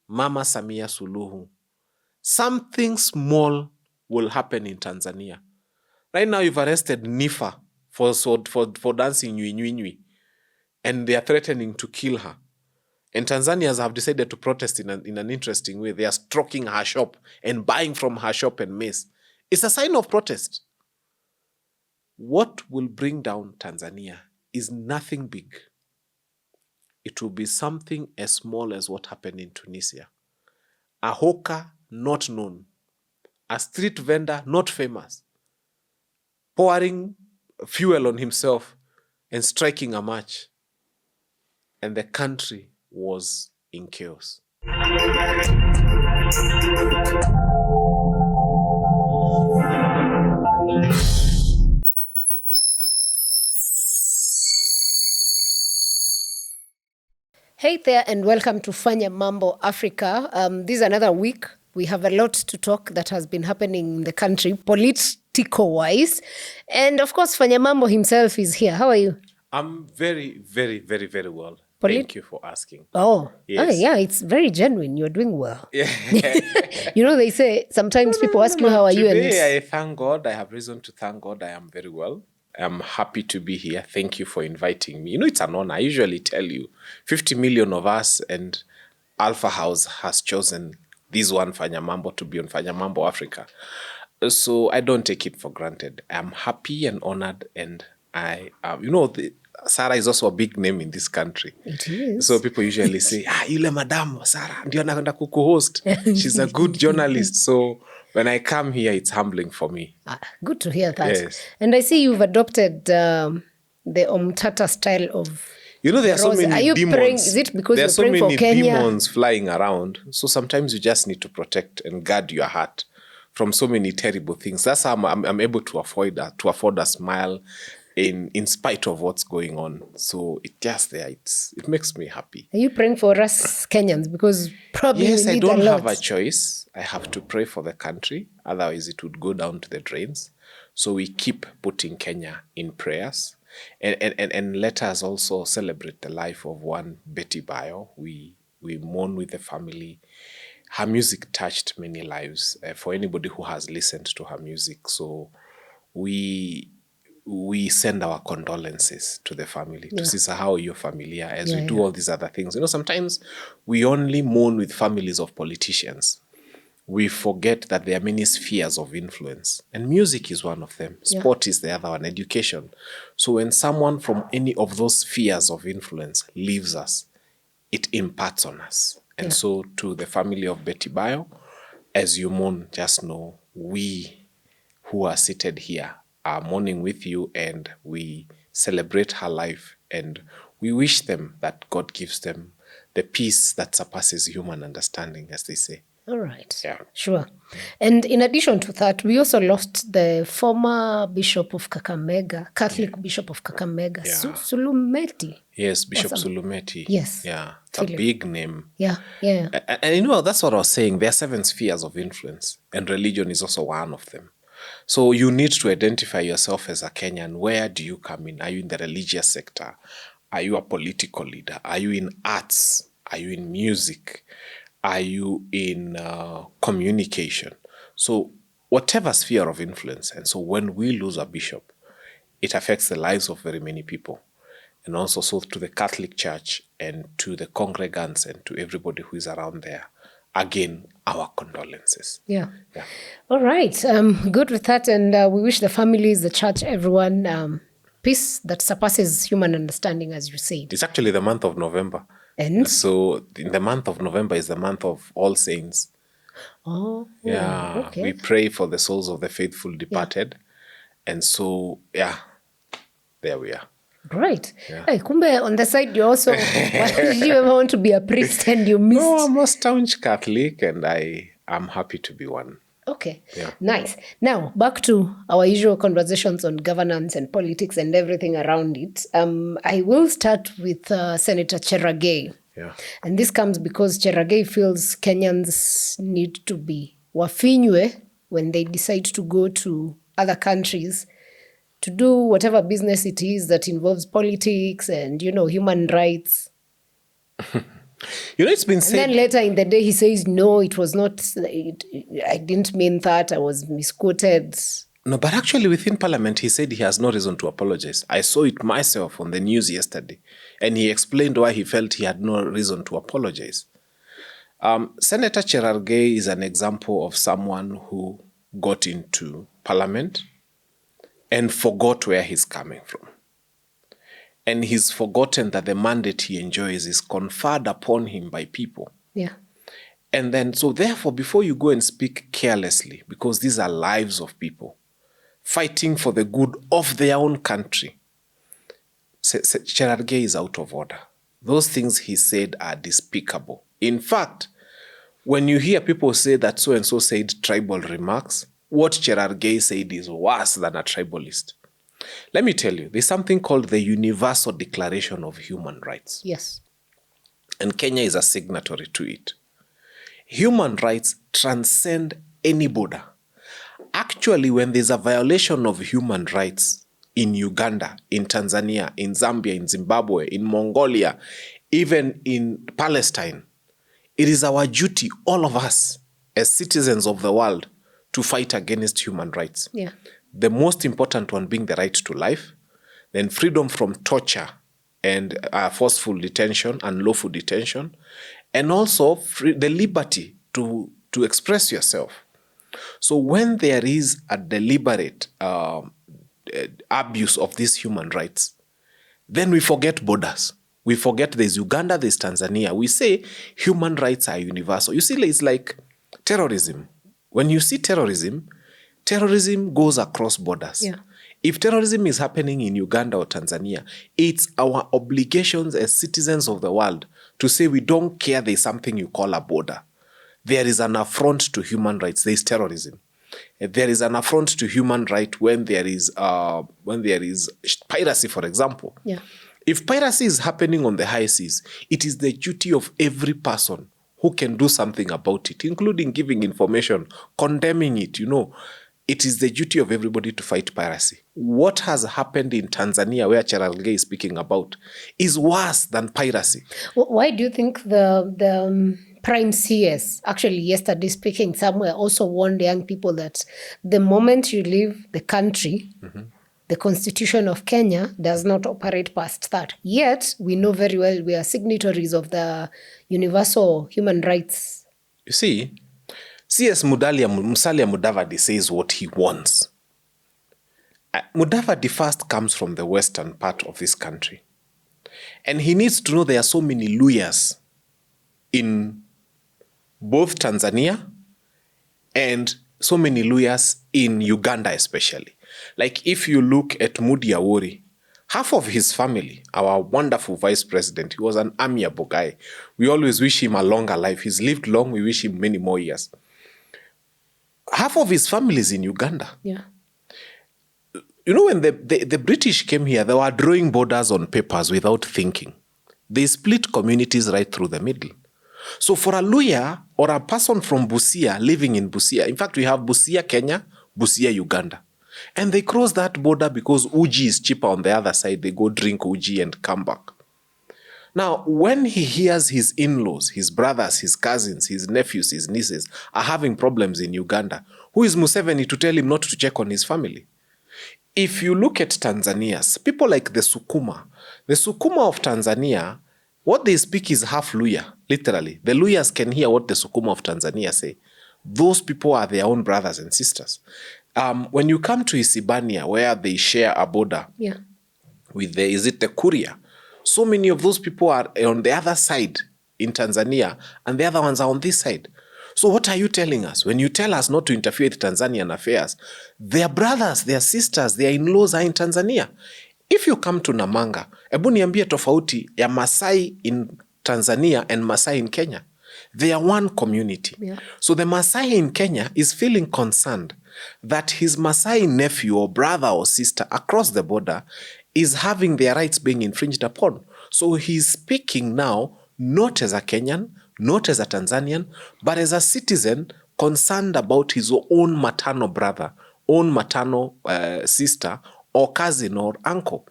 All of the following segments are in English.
Mama Samia Suluhu, something small will happen in Tanzania. Right now, you've arrested Nifa for dancing Nywi Nywi Nywi, and they are threatening to kill her. And Tanzanians have decided to protest in an interesting way. They are stroking her shop and buying from her shop and maize. It's a sign of protest. What will bring down Tanzania is nothing big. It will be something as small as what happened in Tunisia. A hawker not known, a street vendor not famous, pouring fuel on himself and striking a match. And the country was in chaos. Hey there, and welcome to Fanya Mambo Africa. This is another week. We have a lot to talk that has been happening in the country, political-wise. And of course, Fanya Mambo himself is here. How are you? I'm very, very, very, very well. Thank you for asking. Oh, yes. Yeah, it's very genuine. You're doing well. Yeah. You know, they say sometimes people ask you, how are you? Today, I thank God. I have reason to thank God. I am very well. I'm happy to be here. Thank you for inviting me. You know, it's an honor. I usually tell you, 50 million of us, and Alpha House has chosen this one, Fanya Mambo, to be on Fanya Mambo Africa. So I don't take it for granted. I'm happy and honored, and Sarah is also a big name in this country. It is. So people usually say, yule madam, Sarah, ndio anakwenda kuku-host. She's a good journalist. So when I come here, it's humbling for me. Good to hear that. Yes. And I see you've adopted the Umtata style of... You know, there are so Rose. many Are you demons. Praying, is it because there you're are so praying many for Kenya? demons flying around. So sometimes you just need to protect and guard your heart from so many terrible things. That's how I'm able to afford a smile in spite of what's going on. So it makes me happy. Are you praying for us Kenyans? Because probably yes, we need I don't a lot. have a choice. I have to pray for the country. Otherwise, it would go down to the drains. So we keep putting Kenya in prayers. And let us also celebrate the life of one Betty Bayo. We mourn with the family. Her music touched many lives for anybody who has listened to her music. So we send our condolences to the family, to Sisahau your familia, as we do all these other things. You know, sometimes we only mourn with families of politicians. We forget that there are many spheres of influence, and music is one of them. Sport is the other one, education. So when someone from any of those spheres of influence leaves us, it impacts on us. And so to the family of Betty Bayo, as you mourn, just know we who are seated here are mourning with you, and we celebrate her life, and we wish them that God gives them the peace that surpasses human understanding, as they say. All right. Yeah. Sure. And in addition to that, we also lost the former Bishop of Kakamega, Catholic Bishop of Kakamega, Sulumeti. Yes, Bishop Sulumeti. Yes. Yeah, it's a big name. Yeah. And you know, that's what I was saying. There are 7 spheres of influence, and religion is also one of them. So you need to identify yourself as a Kenyan. Where do you come in? Are you in the religious sector? Are you a political leader? Are you in arts? Are you in music? Are you in communication? So whatever sphere of influence. And so when we lose a bishop, it affects the lives of very many people. And also so to the Catholic Church and to the congregants and to everybody who is around there. Again, our condolences. Yeah. All right. Good with that. And we wish the families, the church, everyone peace that surpasses human understanding, as you said. It's actually the month of November. And? So in the month of November is the month of All Saints. Oh, yeah. Okay. We pray for the souls of the faithful departed. Yeah. And so, there we are. Great. Yeah. Hey, kumbe on the side you also, did you ever want to be a priest and you missed? No, I'm a staunch Catholic, and I'm happy to be one. Okay. Yeah. Nice. Now, back to our usual conversations on governance and politics and everything around it. I will start with Senator Cherargei. Yeah. And this comes because Cherargei feels Kenyans need to be wafinywe when they decide to go to other countries to do whatever business it is that involves politics and, human rights. It's been said. And then later in the day, he says, no, it was not, I didn't mean that, I was misquoted. No, but actually within Parliament, he said he has no reason to apologize. I saw it myself on the news yesterday, and he explained why he felt he had no reason to apologize. Senator Cherargei is an example of someone who got into Parliament and forgot where he's coming from. And he's forgotten that the mandate he enjoys is conferred upon him by people. Yeah. And then, so therefore, before you go and speak carelessly, because these are lives of people fighting for the good of their own country, Cherargei is out of order. Those things he said are despicable. In fact, when you hear people say that so-and-so said tribal remarks, what Cherargei said is worse than a tribalist. Let me tell you, there's something called the Universal Declaration of Human Rights. Yes. And Kenya is a signatory to it. Human rights transcend any border. Actually, when there's a violation of human rights in Uganda, in Tanzania, in Zambia, in Zimbabwe, in Mongolia, even in Palestine, it is our duty, all of us, as citizens of the world, to fight against human rights. Yeah. The most important one being the right to life, then freedom from torture and forceful detention and lawful detention, and also the liberty to express yourself. So when there is a deliberate abuse of these human rights, then we forget borders. We forget there's Uganda, there's Tanzania. We say human rights are universal. You see, it's like terrorism. When you see terrorism goes across borders. Yeah. If terrorism is happening in Uganda or Tanzania, it's our obligations as citizens of the world to say we don't care there's something you call a border. There is an affront to human rights. There is terrorism. There is an affront to human rights when there is piracy, for example. Yeah. If piracy is happening on the high seas, it is the duty of every person who can do something about it, including giving information, condemning it, It is the duty of everybody to fight piracy. What has happened in Tanzania, where Cherargei is speaking about, is worse than piracy. Why do you think the prime CS, actually yesterday speaking somewhere, also warned young people that the moment you leave the country, the Constitution of Kenya does not operate past that. Yet, we know very well we are signatories of the Universal Human Rights. You see, CS Musalia Mudavadi says what he wants. Mudavadi first comes from the western part of this country. And he needs to know there are so many lawyers in both Tanzania and so many lawyers in Uganda especially. Like if you look at Mudi Awori, half of his family, our wonderful vice president, he was an amiable guy. We always wish him a longer life. He's lived long. We wish him many more years. Half of his family is in Uganda. Yeah. When the British came here, they were drawing borders on papers without thinking. They split communities right through the middle. So for a lawyer or a person from Busia living in Busia, in fact, we have Busia, Kenya, Busia, Uganda. And they cross that border because uji is cheaper on the other side. They go drink uji and come back. Now, when he hears his in-laws, his brothers, his cousins, his nephews, his nieces are having problems in Uganda, who is Museveni to tell him not to check on his family? If you look at Tanzanians, people like the Sukuma of Tanzania, what they speak is half Luya, literally. The Luyas can hear what the Sukuma of Tanzania say. Those people are their own brothers and sisters. When you come to Isibania, where they share a border with the Kuria, so many of those people are on the other side in Tanzania, and the other ones are on this side. So what are you telling us? When you tell us not to interfere with Tanzanian affairs, their brothers, their sisters, their in-laws are in Tanzania. If you come to Namanga, ebu niambie tofauti ya Masai in Tanzania and Masai in Kenya. They are one community. Yeah. So the Masai in Kenya is feeling concerned that his Masai nephew or brother or sister across the border is having their rights being infringed upon. So he's speaking now not as a Kenyan, not as a Tanzanian, but as a citizen concerned about his own maternal brother, own maternal sister, or cousin or uncle.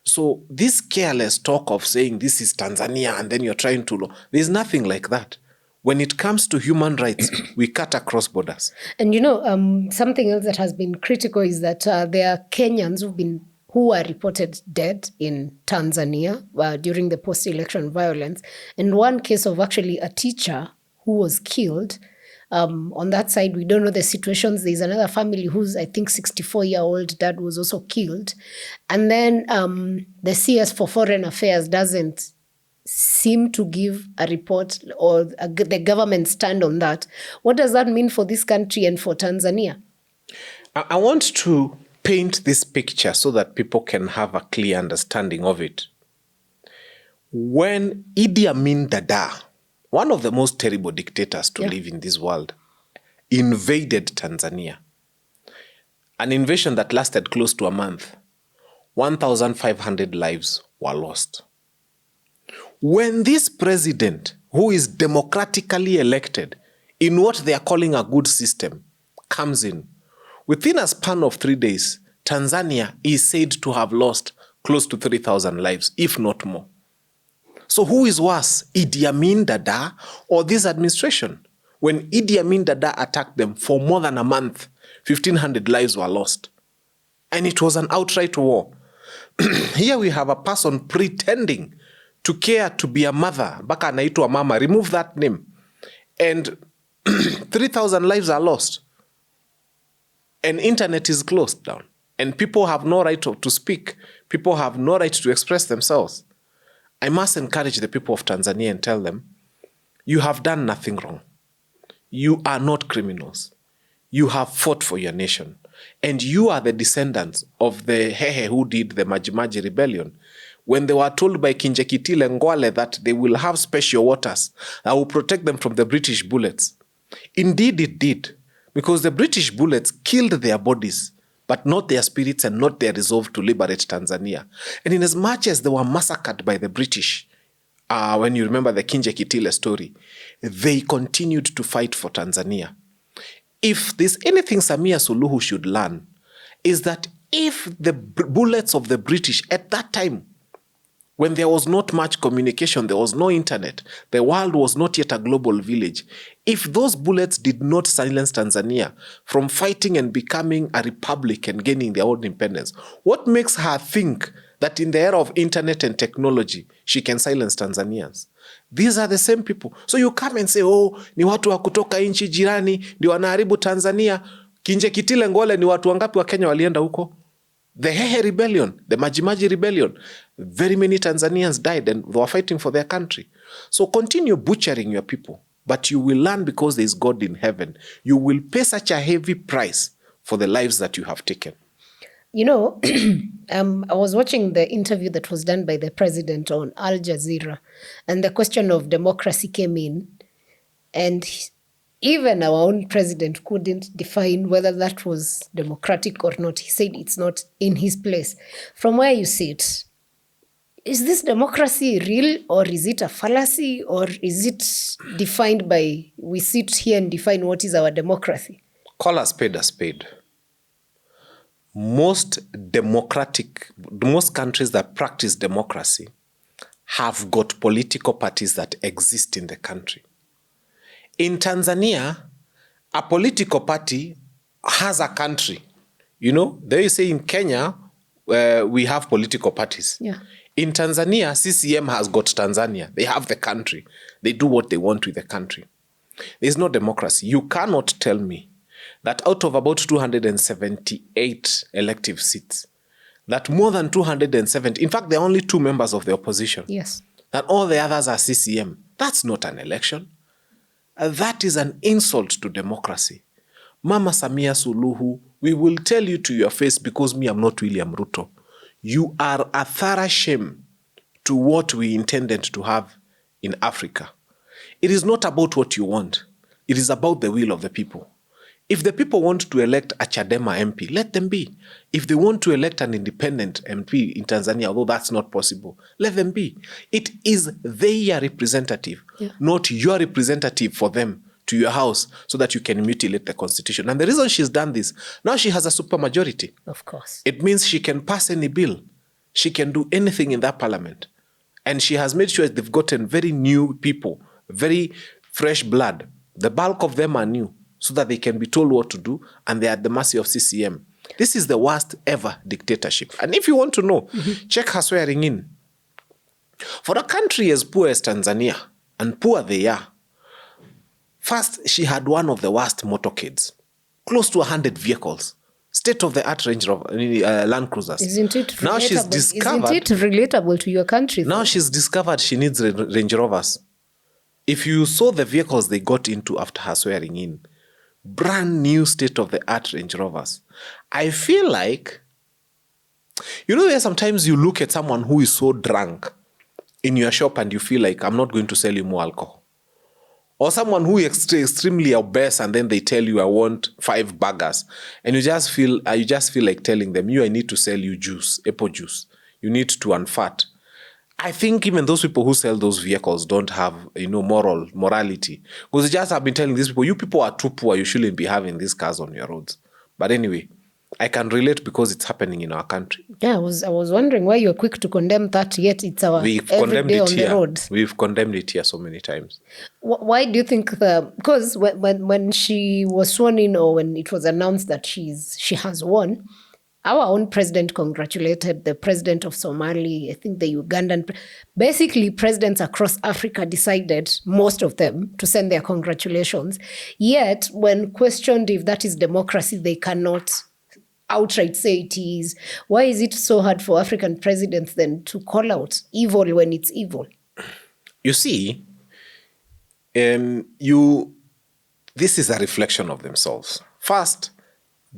So this careless talk of saying this is Tanzania and then you're trying to... There's nothing like that. When it comes to human rights, we cut across borders. And something else that has been critical is that there are Kenyans who were reported dead in Tanzania during the post-election violence. And one case of actually a teacher who was killed. On that side, we don't know the situations. There's another family whose, I think, 64-year-old dad was also killed. And then the CS for Foreign Affairs doesn't seem to give a report or the government stand on that. What does that mean for this country and for Tanzania? I want to paint this picture so that people can have a clear understanding of it. When Idi Amin Dada, one of the most terrible dictators to live in this world, invaded Tanzania, an invasion that lasted close to a month, 1,500 lives were lost. When this president, who is democratically elected in what they are calling a good system, comes in, within a span of 3 days, Tanzania is said to have lost close to 3,000 lives, if not more. So who is worse, Idi Amin Dada or this administration? When Idi Amin Dada attacked them for more than a month, 1,500 lives were lost. And it was an outright war. Here we have a person pretending to care to be a mother. Baka anaitwa mama, remove that name. And 3,000 lives are lost. And internet is closed down. And people have no right to speak. People have no right to express themselves. I must encourage the people of Tanzania and tell them, you have done nothing wrong. You are not criminals. You have fought for your nation. And you are the descendants of the Hehe who did the Majimaji rebellion. When they were told by Kinjekitile Ngwale that they will have special waters that will protect them from the British bullets. Indeed it did, because the British bullets killed their bodies, but not their spirits and not their resolve to liberate Tanzania. And in as much as they were massacred by the British, when you remember the Kinjekitile story, they continued to fight for Tanzania. If there's anything Samia Suluhu should learn, is that if the bullets of the British at that time, when there was not much communication, there was no internet, the world was not yet a global village, if those bullets did not silence Tanzania from fighting and becoming a republic and gaining their own independence, what makes her think that in the era of internet and technology, she can silence Tanzanians? These are the same people. So you come and say, oh, ni watu wa kutoka nchi jirani, ndio wanaharibu Tanzania. Kinjekitile Ngwale ni watu wangapi wa Kenya walienda huko? The Hehe rebellion, the Majimaji rebellion, very many Tanzanians died and they were fighting for their country. So continue butchering your people, but you will learn because there is God in heaven. You will pay such a heavy price for the lives that you have taken. You know, I was watching the interview that was done by the president on Al Jazeera, and the question of democracy came in, and even our own president couldn't define whether that was democratic or not. He said it's not in his place. From where you sit, is this democracy real, or is it a fallacy, or is it defined by, we sit here and define what is our democracy? Call a spade a spade. Most countries that practice democracy have got political parties that exist in the country. In Tanzania, a political party has a country. You know, there you say in Kenya, we have political parties. Yeah. In Tanzania, CCM has got Tanzania. They have the country. They do what they want with the country. There's no democracy. You cannot tell me that out of about 278 elective seats, that more than 270, in fact, there are only 2 members of the opposition. Yes. That all the others are CCM. That's not an election. That is an insult to democracy. Mama Samia Suluhu, we will tell you to your face, because me, I'm not William Ruto. You are a thorough shame to what we intended to have in Africa. It is not about what you want. It is about the will of the people. If the people want to elect a Chadema MP, let them be. If they want to elect an independent MP in Tanzania, although that's not possible, let them be. It is their representative, not your representative for them to your house so that you can mutilate the constitution. And the reason she's done this, now she has a supermajority. Of course. It means she can pass any bill. She can do anything in that parliament. And she has made sure they've gotten very new people, very fresh blood. The bulk of them are new, so that they can be told what to do, and they're at the mercy of CCM. This is the worst ever dictatorship. And if you want to know, check her swearing in. For a country as poor as Tanzania, and poor they are, first, she had one of the worst motorcades, close to 100 vehicles, state-of-the-art Land Cruisers. Isn't it relatable? Now she's discovered, isn't it relatable to your country? Now she's discovered she needs Range Rovers. If you saw the vehicles they got into after her swearing in, brand new state-of-the-art Range Rovers. I feel like, where sometimes you look at someone who is so drunk in your shop and you feel like, I'm not going to sell you more alcohol. Or someone who is extremely obese and then they tell you, I want 5 burgers. And you just feel like telling them, I need to sell you juice, apple juice. You need to unfat. I think even those people who sell those vehicles don't have, morality. Because they just have been telling these people, you people are too poor, you shouldn't be having these cars on your roads. But anyway, I can relate because it's happening in our country. Yeah, I was wondering why you're quick to condemn that, yet it's our everyday on the roads. We've condemned it here so many times. Why do you think because when she was sworn in, or when it was announced that she has won, our own president congratulated the president of Somali, I think the Ugandan. Basically, presidents across Africa decided, most of them, to send their congratulations. Yet, when questioned if that is democracy, they cannot outright say it is. Why is it so hard for African presidents then to call out evil when it's evil? You see, this is a reflection of themselves. First,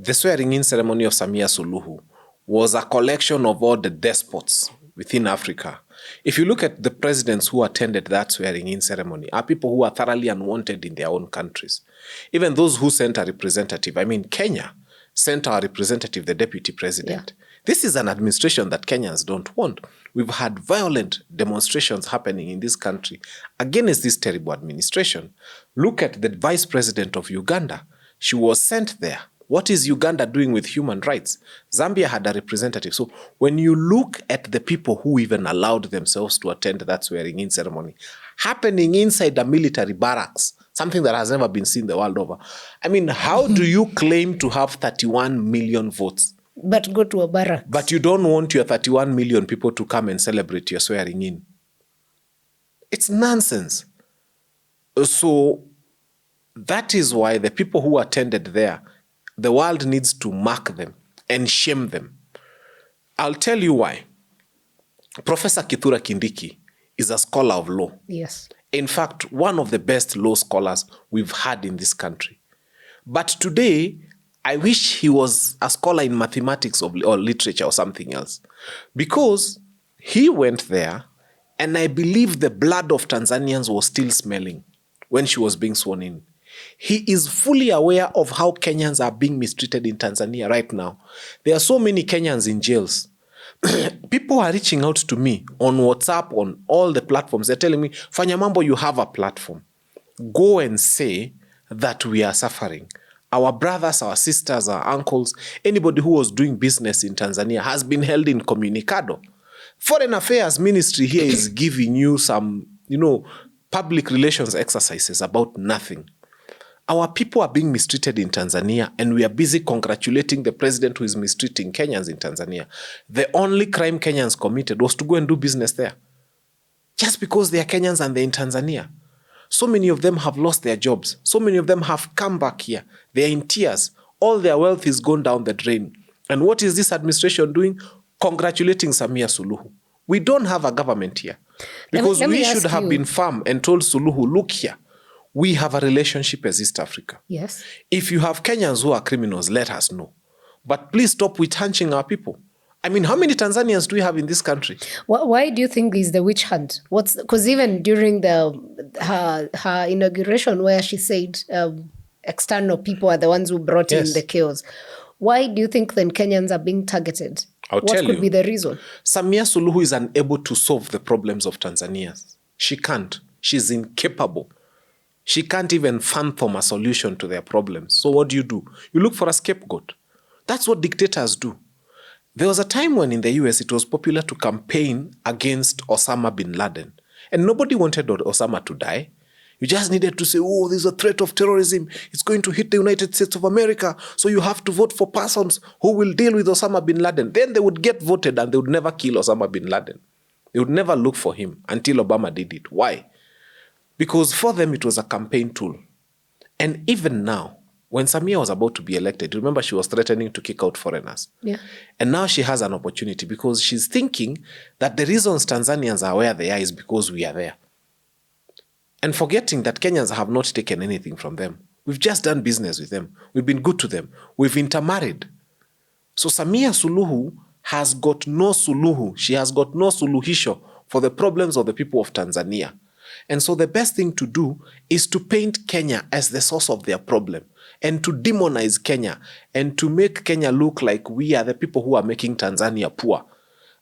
the swearing-in ceremony of Samia Suluhu was a collection of all the despots within Africa. If you look at the presidents who attended that swearing-in ceremony, are people who are thoroughly unwanted in their own countries. Even those who sent a representative. Kenya sent our representative, the deputy president. Yeah. This is an administration that Kenyans don't want. We've had violent demonstrations happening in this country against this terrible administration. Look at the vice president of Uganda. She was sent there. What is Uganda doing with human rights? Zambia had a representative. So when you look at the people who even allowed themselves to attend that swearing-in ceremony, happening inside a military barracks, something that has never been seen the world over. How do you claim to have 31 million votes? But go to a barracks. But you don't want your 31 million people to come and celebrate your swearing in. It's nonsense. So that is why the people who attended there, the world needs to mark them and shame them. I'll tell you why. Professor Kithure Kindiki is a scholar of law. Yes. In fact, one of the best law scholars we've had in this country. But today, I wish he was a scholar in mathematics or literature or something else. Because he went there, and I believe the blood of Tanzanians was still smelling when she was being sworn in. He is fully aware of how Kenyans are being mistreated in Tanzania right now. There are so many Kenyans in jails. People are reaching out to me on WhatsApp, on all the platforms. They're telling me, Fanya Mambo, you have a platform. Go and say that we are suffering. Our brothers, our sisters, our uncles, anybody who was doing business in Tanzania has been held in comunicado. Foreign Affairs Ministry here is giving you some, public relations exercises about nothing. Our people are being mistreated in Tanzania, and we are busy congratulating the president who is mistreating Kenyans in Tanzania. The only crime Kenyans committed was to go and do business there. Just because they are Kenyans and they're in Tanzania. So many of them have lost their jobs. So many of them have come back here. They're in tears. All their wealth is gone down the drain. And what is this administration doing? Congratulating Samia Suluhu. We don't have a government here. Because we should have been firm and told Suluhu, look here. We have a relationship as East Africa. Yes. If you have Kenyans who are criminals, let us know. But please stop witch hunting our people. How many Tanzanians do we have in this country? Why do you think is the witch hunt? Because even during her inauguration, where she said external people are the ones who brought in the chaos, why do you think then Kenyans are being targeted? What could be the reason? Samia Suluhu is unable to solve the problems of Tanzanians. She can't. She's incapable. She can't even fathom a solution to their problems. So what do? You look for a scapegoat. That's what dictators do. There was a time when in the US it was popular to campaign against Osama bin Laden. And nobody wanted Osama to die. You just needed to say, oh, there's a threat of terrorism. It's going to hit the United States of America. So you have to vote for persons who will deal with Osama bin Laden. Then they would get voted and they would never kill Osama bin Laden. They would never look for him until Obama did it. Why? Because for them it was a campaign tool. And even now, when Samia was about to be elected, remember she was threatening to kick out foreigners. Yeah. And now she has an opportunity because she's thinking that the reasons Tanzanians are where they are is because we are there. And forgetting that Kenyans have not taken anything from them. We've just done business with them. We've been good to them. We've intermarried. So Samia Suluhu has got no suluhu. She has got no suluhisho for the problems of the people of Tanzania. And so the best thing to do is to paint Kenya as the source of their problem and to demonize Kenya and to make Kenya look like we are the people who are making Tanzania poor.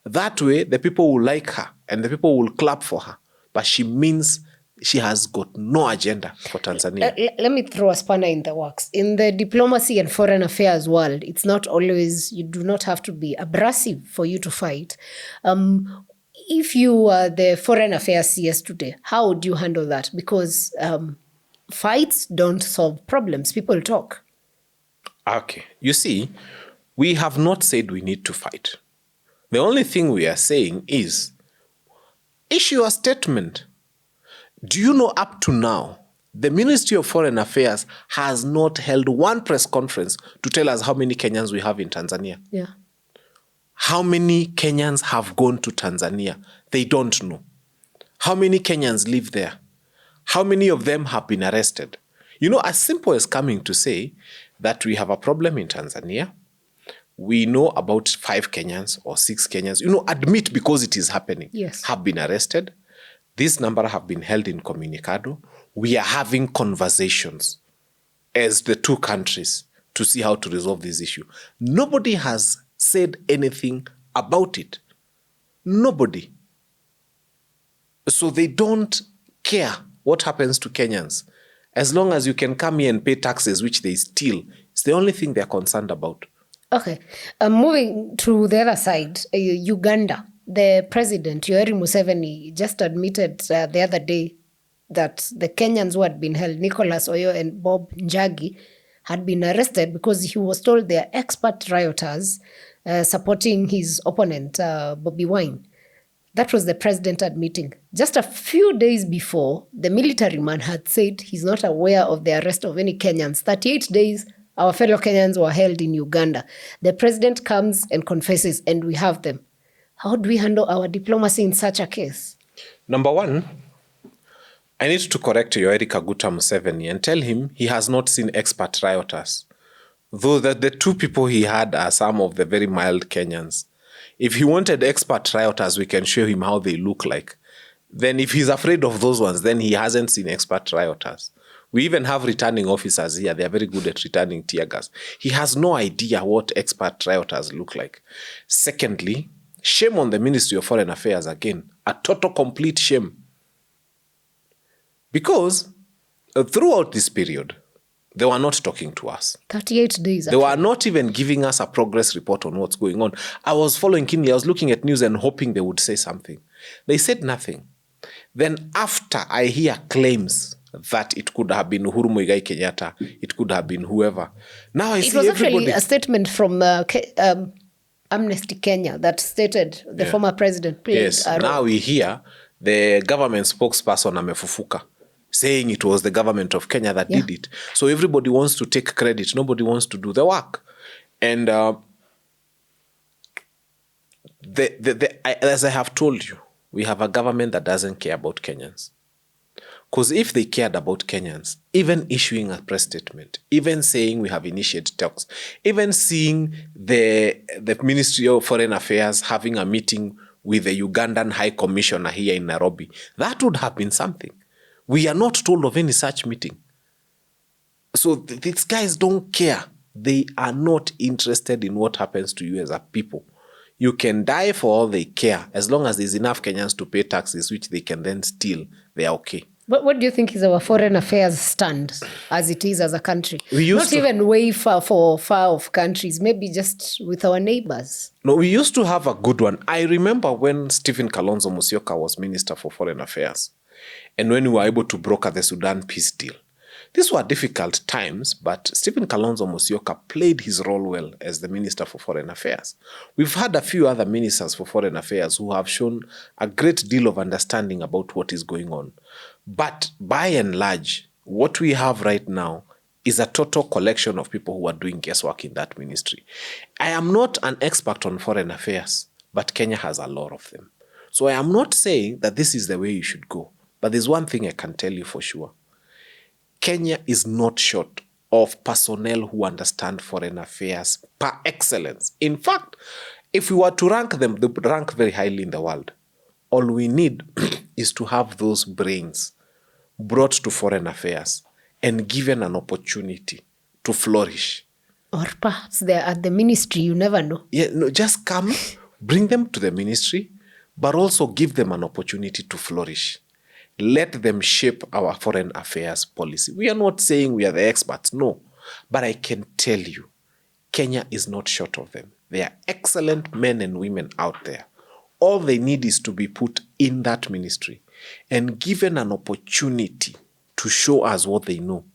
That way, the people will like her and the people will clap for her. But she means she has got no agenda for Tanzania. Let me throw a spanner in the works. In the diplomacy and foreign affairs world, it's not always, you do not have to be abrasive for you to fight. If you are the foreign affairs CS today, how would you handle that? Because fights don't solve problems. People talk. Okay. You see, we have not said we need to fight. The only thing we are saying is issue a statement. Do you know up to now, the Ministry of Foreign Affairs has not held one press conference to tell us how many Kenyans we have in Tanzania? Yeah. How many Kenyans have gone to Tanzania? They don't know. How many Kenyans live there? How many of them have been arrested? You know, as simple as coming to say that we have a problem in Tanzania, we know about 5 Kenyans or 6 Kenyans, admit because it is happening, yes, have been arrested. This number have been held in comunicado. We are having conversations as the two countries to see how to resolve this issue. Nobody has said anything about it. Nobody. So they don't care what happens to Kenyans. As long as you can come here and pay taxes, which they steal, it's the only thing they're concerned about. Okay. Moving to the other side, Uganda. The president, Yoweri Museveni, just admitted the other day that the Kenyans who had been held, Nicholas Oyo and Bob Njagi, had been arrested because he was told they are expert rioters supporting his opponent, Bobi Wine. That was the president admitting. Just a few days before, the military man had said he's not aware of the arrest of any Kenyans. 38 days, our fellow Kenyans were held in Uganda. The president comes and confesses, and we have them. How do we handle our diplomacy in such a case? Number one, I need to correct Yoweri Kaguta Museveni and tell him he has not seen expert rioters. Though the 2 people he had are some of the very mild Kenyans. If he wanted expert rioters, we can show him how they look like. Then if he's afraid of those ones, then he hasn't seen expert rioters. We even have returning officers here. They are very good at returning tear gas. He has no idea what expert rioters look like. Secondly, shame on the Ministry of Foreign Affairs again. A total complete shame. Because throughout this period, they were not talking to us. 38 days. They were not even giving us a progress report on what's going on. I was following keenly. I was looking at news and hoping they would say something. They said nothing. Then after I hear claims that it could have been Uhuru Muigai Kenyatta, it could have been whoever. Now I see everybody... It was actually a statement from Amnesty Kenya that stated the former president played Yes, now we hear the government spokesperson amefufuka saying it was the government of Kenya that did it. So everybody wants to take credit. Nobody wants to do the work. And as I have told you, we have a government that doesn't care about Kenyans. Because if they cared about Kenyans, even issuing a press statement, even saying we have initiated talks, even seeing the Ministry of Foreign Affairs having a meeting with the Ugandan High Commissioner here in Nairobi, that would have been something. We are not told of any such meeting. So these guys don't care. They are not interested in what happens to you as a people. You can die for all they care. As long as there's enough Kenyans to pay taxes, which they can then steal, they are okay. But what do you think is our foreign affairs stand as it is as a country? Not even way far off countries, maybe just with our neighbors. No, we used to have a good one. I remember when Stephen Kalonzo Musyoka was Minister for Foreign Affairs and when we were able to broker the Sudan peace deal. These were difficult times, but Stephen Kalonzo Musyoka played his role well as the Minister for Foreign Affairs. We've had a few other ministers for foreign affairs who have shown a great deal of understanding about what is going on. But by and large, what we have right now is a total collection of people who are doing guesswork in that ministry. I am not an expert on foreign affairs, but Kenya has a lot of them. So I am not saying that this is the way you should go. But there's one thing I can tell you for sure. Kenya is not short of personnel who understand foreign affairs par excellence. In fact, if we were to rank them, they would rank very highly in the world. All we need is to have those brains brought to foreign affairs and given an opportunity to flourish. Or perhaps they're at the ministry, you never know. Yeah, no, just come, bring them to the ministry, but also give them an opportunity to flourish. Let them shape our foreign affairs policy. We are not saying we are the experts, no. But I can tell you, Kenya is not short of them. There are excellent men and women out there. All they need is to be put in that ministry and given an opportunity to show us what they know.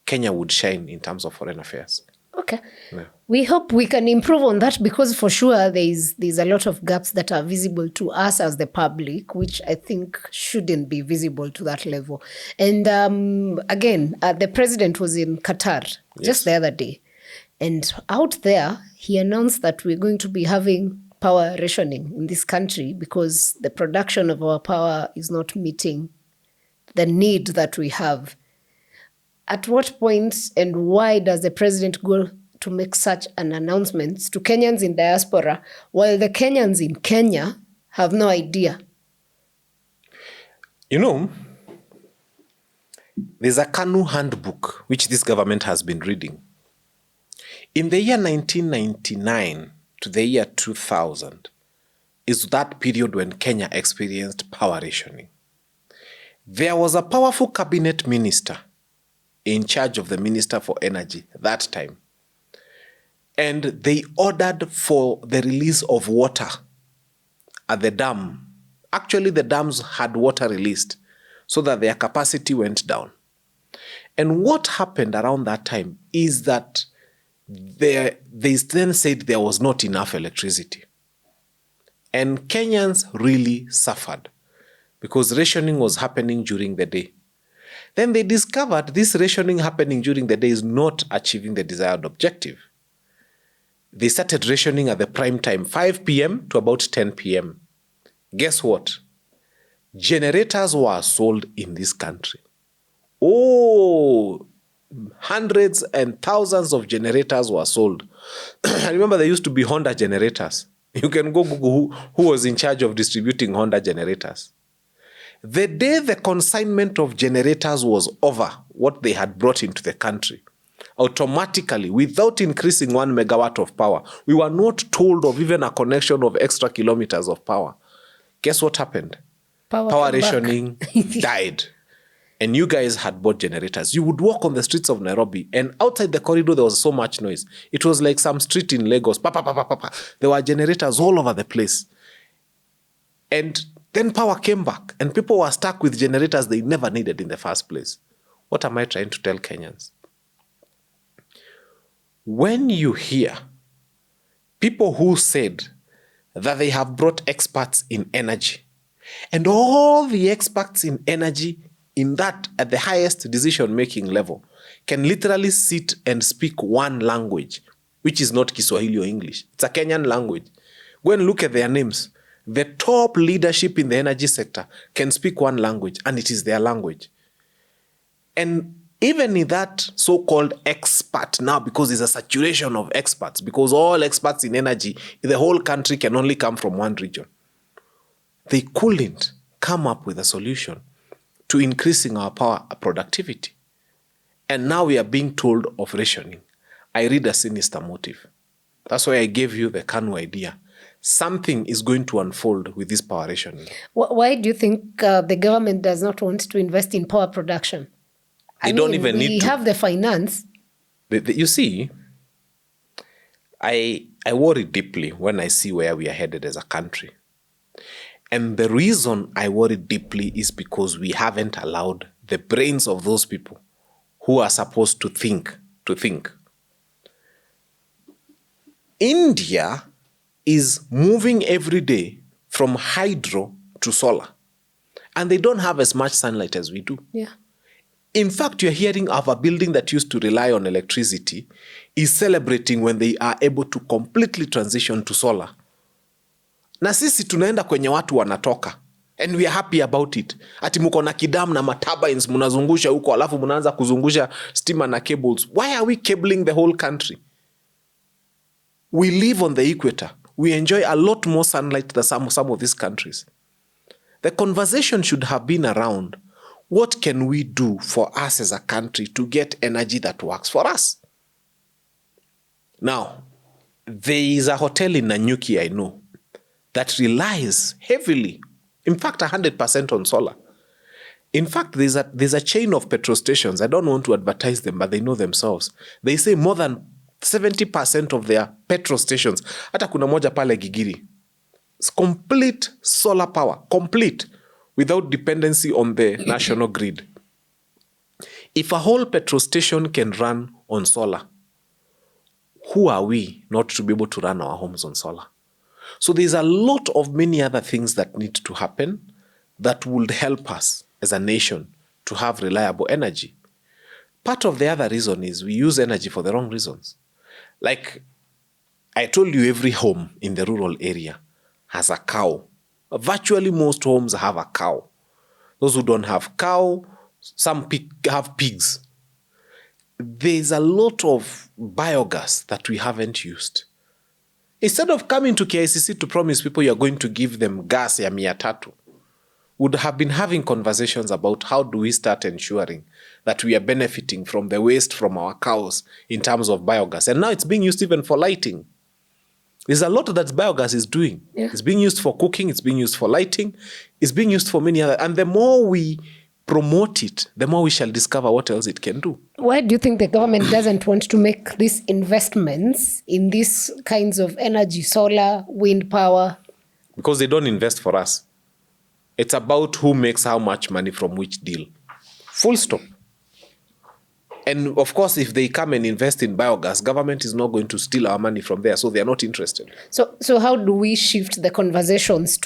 Kenya would shine in terms of foreign affairs. Okay. Yeah. We hope we can improve on that because for sure there's a lot of gaps that are visible to us as the public, which I think shouldn't be visible to that level. And again, the president was in Qatar just the other day. And out there, he announced that we're going to be having power rationing in this country because the production of our power is not meeting the need that we have. At what point and why does the president go to make such an announcement to Kenyans in diaspora while the Kenyans in Kenya have no idea? You know, there's a KANU handbook which this government has been reading. In the year 1999 to the year 2000 is that period when Kenya experienced power rationing. There was a powerful cabinet minister in charge of the Minister for Energy that time. And they ordered for the release of water at the dam. Actually, the dams had water released so that their capacity went down. And what happened around that time is that they then said there was not enough electricity. And Kenyans really suffered because rationing was happening during the day. Then they discovered this rationing happening during the day is not achieving the desired objective. They started rationing at the prime time, 5 p.m. to about 10 p.m. Guess what? Generators were sold in this country. Oh, hundreds and thousands of generators were sold. I remember there used to be Honda generators. You can go Google who was in charge of distributing Honda generators. The day the consignment of generators was over, what they had brought into the country, automatically, without increasing 1 megawatt of power, we were not told of even a connection of extra kilometers of power. Guess what happened? Power rationing died. And you guys had bought generators. You would walk on the streets of Nairobi, and outside the corridor, there was so much noise. It was like some street in Lagos. Pa, pa, pa, pa, pa, pa. There were generators all over the place. And then power came back, and people were stuck with generators they never needed in the first place. What am I trying to tell Kenyans? When you hear people who said that they have brought experts in energy, and all the experts in energy in that at the highest decision-making level can literally sit and speak one language, which is not Kiswahili or English. It's a Kenyan language. Go and look at their names. The top leadership in the energy sector can speak one language, and it is their language. And even in that so-called expert now, because there's a saturation of experts, because all experts in energy in the whole country can only come from one region, they couldn't come up with a solution to increasing our power productivity. And now we are being told of rationing. I read a sinister motive. That's why I gave you the KANU idea. something is going to unfold with this power rationing. Why do you think the government does not want to invest in power production? They don't even need to. We have the finance. You see, I worry deeply when I see where we are headed as a country. And the reason I worry deeply is because we haven't allowed the brains of those people who are supposed to think. India is moving every day from hydro to solar. And they don't have as much sunlight as we do. Yeah. In fact, you're hearing of a building that used to rely on electricity is celebrating when they are able to completely transition to solar. Na sisi tunaenda kwenye watu wanatoka. And we are happy about it. Ati muko na kidam na maturbines munazungusha huko alafu munaanza kuzungusha stima na cables. Why are we cabling the whole country? We live on the equator. We enjoy a lot more sunlight than some of these countries. The conversation should have been around, what can we do for us as a country to get energy that works for us? Now, there is a hotel in Nanyuki, I know, that relies heavily, in fact, 100% on solar. In fact, there's a chain of petrol stations. I don't want to advertise them, but they know themselves. They say more than 70% of their petrol stations, hata kuna moja pale Gigiri, it's complete solar power, complete, without dependency on the national grid. If a whole petrol station can run on solar, who are we not to be able to run our homes on solar? So there's a lot of many other things that need to happen that would help us as a nation to have reliable energy. Part of the other reason is we use energy for the wrong reasons. Like I told you, every home in the rural area has a cow. Virtually most homes have a cow. Those who don't have cow, some have pigs. There's a lot of biogas that we haven't used. Instead of coming to KICC to promise people you're going to give them gas ya 300, would have been having conversations about how do we start ensuring that we are benefiting from the waste from our cows in terms of biogas. And now it's being used even for lighting. There's a lot that biogas is doing. Yeah. It's being used for cooking, it's being used for lighting, it's being used for many other. And the more we promote it, the more we shall discover what else it can do. Why do you think the government doesn't want to make these investments in these kinds of energy, solar, wind power? Because they don't invest for us. It's about who makes how much money from which deal. Full stop. And of course, if they come and invest in biogas, government is not going to steal our money from there, so they are not interested. So how do we shift the conversations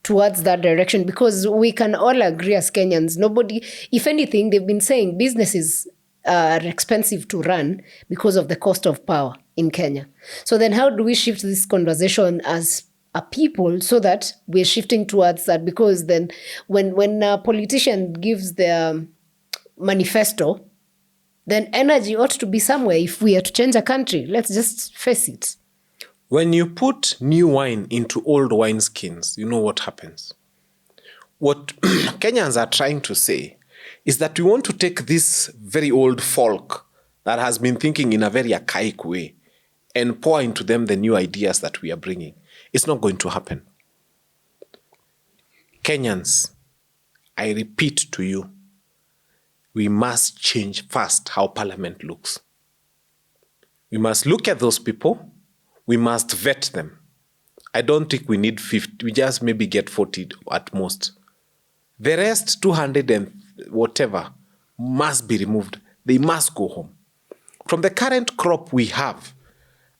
towards that direction? Because we can all agree as Kenyans, nobody, if anything, they've been saying businesses are expensive to run because of the cost of power in Kenya. So then how do we shift this conversation as a people so that we're shifting towards that? Because then when a politician gives their manifesto, then energy ought to be somewhere if we are to change a country. Let's just face it. When you put new wine into old wineskins, you know what happens. What Kenyans are trying to say is that we want to take this very old folk that has been thinking in a very archaic way and pour into them the new ideas that we are bringing. It's not going to happen. Kenyans, I repeat to you, we must change first how parliament looks. We must look at those people. We must vet them. I don't think we need 50. We just maybe get 40 at most. The rest, 200 and whatever, must be removed. They must go home. From the current crop we have,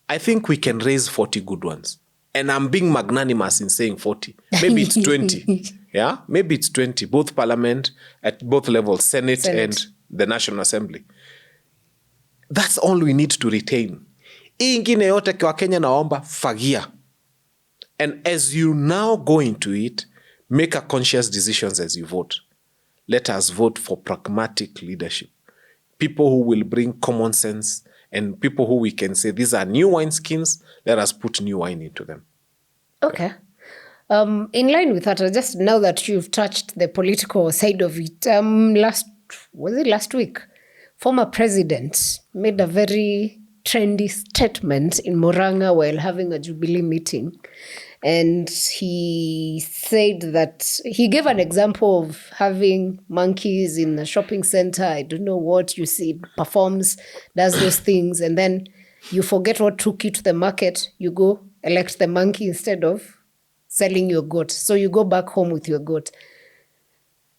I think we can raise 40 good ones. And I'm being magnanimous in saying 40. Maybe it's 20. Yeah, maybe it's 20. Both parliament at both levels, Senate and the National Assembly. That's all we need to retain. Hii ingine yote kwa Kenya naomba fagia. And as you now go into it, make a conscious decisions as you vote. Let us vote for pragmatic leadership. People who will bring common sense and people who we can say, these are new wineskins, let us put new wine into them. Okay. In line with that, just now that you've touched the political side of it, last week, former president made a very trendy statement in Murang'a while having a Jubilee meeting. And he said that he gave an example of having monkeys in a shopping center. I don't know what you see, performs, does those things. And then you forget what took you to the market. You go elect the monkey instead of selling your goat. So you go back home with your goat.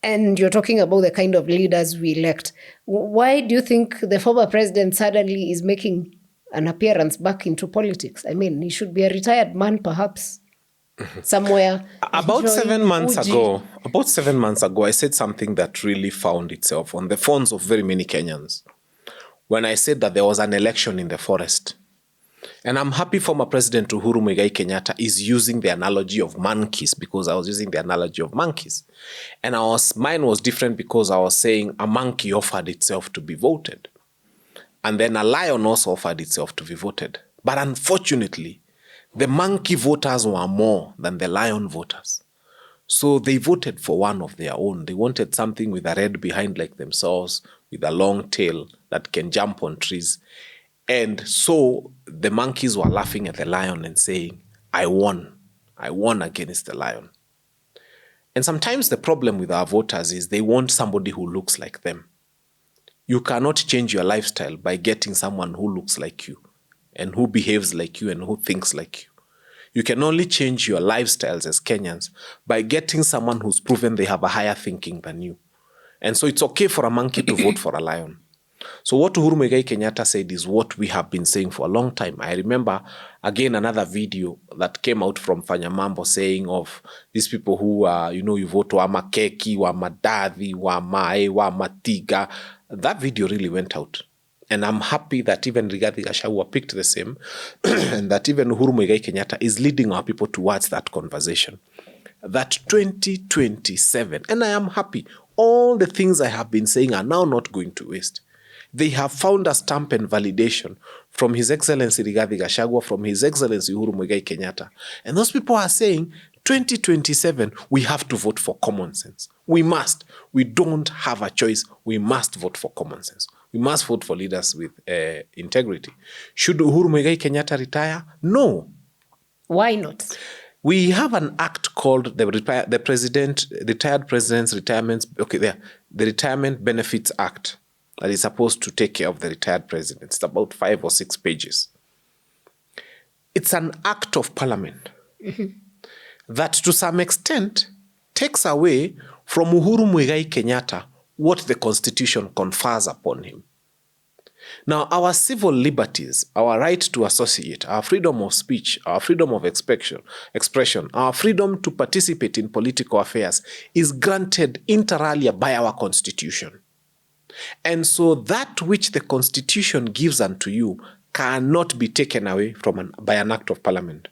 And you're talking about the kind of leaders we elect. Why do you think the former president suddenly is making an appearance back into politics? I mean, he should be a retired man, perhaps, somewhere. About 7 months ago, I said something that really found itself on the phones of very many Kenyans. When I said that there was an election in the forest. And I'm happy former President Uhuru Kenyatta is using the analogy of monkeys, because I was using the analogy of monkeys. And mine was different because I was saying a monkey offered itself to be voted. And then a lion also offered itself to be voted. But unfortunately, the monkey voters were more than the lion voters. So they voted for one of their own. They wanted something with a red behind like themselves, with a long tail that can jump on trees. And so the monkeys were laughing at the lion and saying, I won against the lion. And sometimes the problem with our voters is they want somebody who looks like them. You cannot change your lifestyle by getting someone who looks like you and who behaves like you and who thinks like you. You can only change your lifestyles as Kenyans by getting someone who's proven they have a higher thinking than you. And so it's okay for a monkey to vote for a lion. So what Uhuru Kenyatta said is what we have been saying for a long time. I remember, again, another video that came out from Fanya Mambo saying of these people who, you vote wa makeki, wa madadhi, wa mae, wa matiga. That video really went out. And I'm happy that even Rigathi Gachagua picked the same, and that even Uhuru Kenyatta is leading our people towards that conversation. That 2027, and I am happy, all the things I have been saying are now not going to waste. They have found a stamp and validation from His Excellency Rigathi Gachagua, from His Excellency Uhuru Kenyatta. And those people are saying, 2027, we have to vote for common sense. We must. We don't have a choice. We must vote for common sense. We must vote for leaders with integrity. Should Uhuru Kenyatta retire? No. Why not? We have an act called the Retired President's Retirement. The Retirement Benefits Act that is supposed to take care of the retired president. It's about 5 or 6 pages. It's an act of parliament that to some extent takes away from Uhuru Kenyatta what the Constitution confers upon him. Now, our civil liberties, our right to associate, our freedom of speech, our freedom of expression, our freedom to participate in political affairs is granted inter alia by our Constitution. And so that which the Constitution gives unto you cannot be taken away by an act of parliament.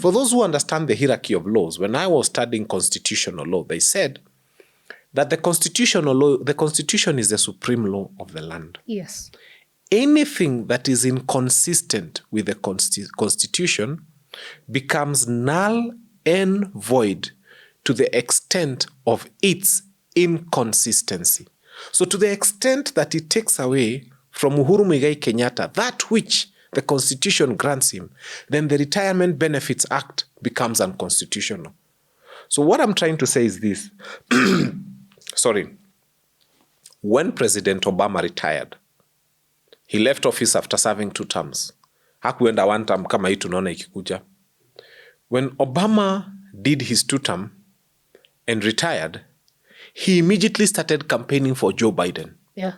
For those who understand the hierarchy of laws, when I was studying constitutional law, they said that the Constitution is the supreme law of the land. Yes. Anything that is inconsistent with the Constitution becomes null and void to the extent of its inconsistency. So to the extent that it takes away from Uhuru Kenyatta that which the Constitution grants him, then the Retirement Benefits Act becomes unconstitutional. So what I'm trying to say is this. When President Obama retired, he left office after serving 2 terms. Hakuenda 1 term kama hii tunaona ikikuja. When Obama did his 2 term and retired, he immediately started campaigning for Joe Biden. Yeah.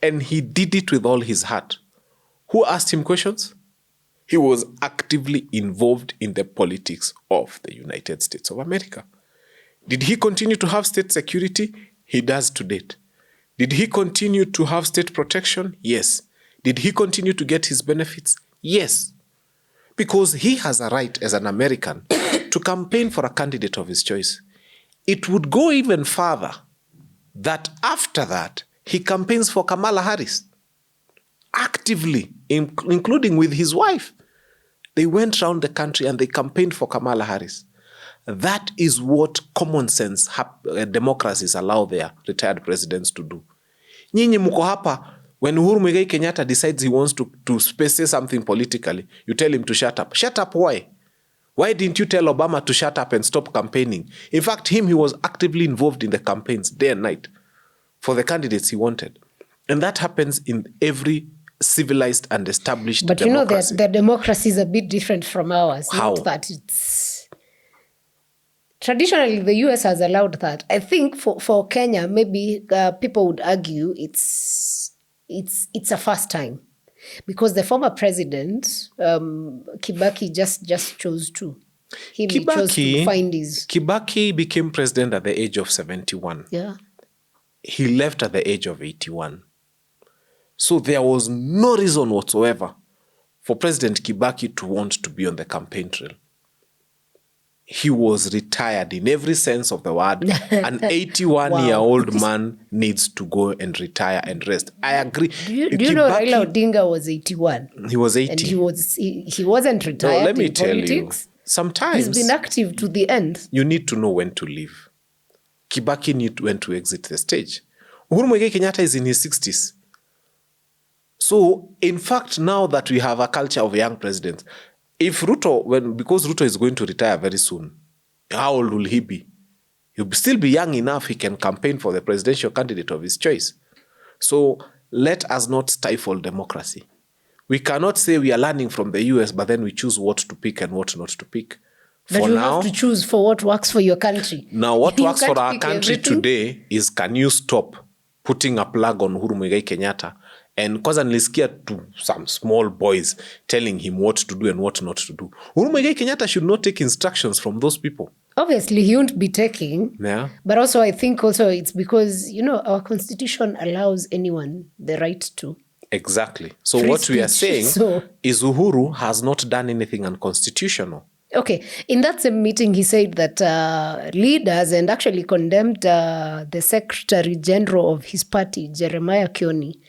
And he did it with all his heart. Who asked him questions? He was actively involved in the politics of the United States of America. Did he continue to have state security? He does to date. Did he continue to have state protection? Yes. Did he continue to get his benefits? Yes. Because he has a right as an American to campaign for a candidate of his choice. It would go even further that after that, he campaigns for Kamala Harris, actively, including with his wife. They went around the country and they campaigned for Kamala Harris. That is what common sense democracies allow their retired presidents to do. Nyinyi mko hapa, when Uhuru Kenyatta decides he wants to say something politically, you tell him to shut up. Shut up why? Why didn't you tell Obama to shut up and stop campaigning? In fact, he was actively involved in the campaigns day and night for the candidates he wanted. And that happens in every civilized and established democracy. But you know that the democracy is a bit different from ours. How? Not that it's... Traditionally, the US has allowed that. I think for Kenya, maybe people would argue it's a first time. Because the former president, Kibaki, just chose to. He chose to find his... Kibaki became president at the age of 71. Yeah. He left at the age of 81. So there was no reason whatsoever for President Kibaki to want to be on the campaign trail. He was retired in every sense of the word. An 81-year-old man needs to go and retire and rest. I agree. Do you know Raila Odinga was 81? He was 80. And he wasn't retired. No, let me in tell politics. you, sometimes he's been active to the end. You need to know when to leave. Kibaki knew when to exit the stage. Uhuru Muigai Kenyatta is in his 60s. So, in fact, now that we have a culture of young presidents, if because Ruto is going to retire very soon, how old will he be? He'll still be young enough, he can campaign for the presidential candidate of his choice. So let us not stifle democracy. We cannot say we are learning from the US, but then we choose what to pick and what not to pick. But you have to choose for what works for your country. Now, what works for our country today is, can you stop putting a plug on Uhuru Muigai Kenyatta? And kwanza nilisikia to some small boys telling him what to do and what not to do. Uhuru Muigai Kenyatta should not take instructions from those people. Obviously, he won't be taking. Yeah. But also, I think it's because, our constitution allows anyone the right to. Exactly. So Free what speech. We are saying is Uhuru has not done anything unconstitutional. Okay. In that same meeting, he said that leaders, and actually condemned the Secretary General of his party, Jeremiah Kioni,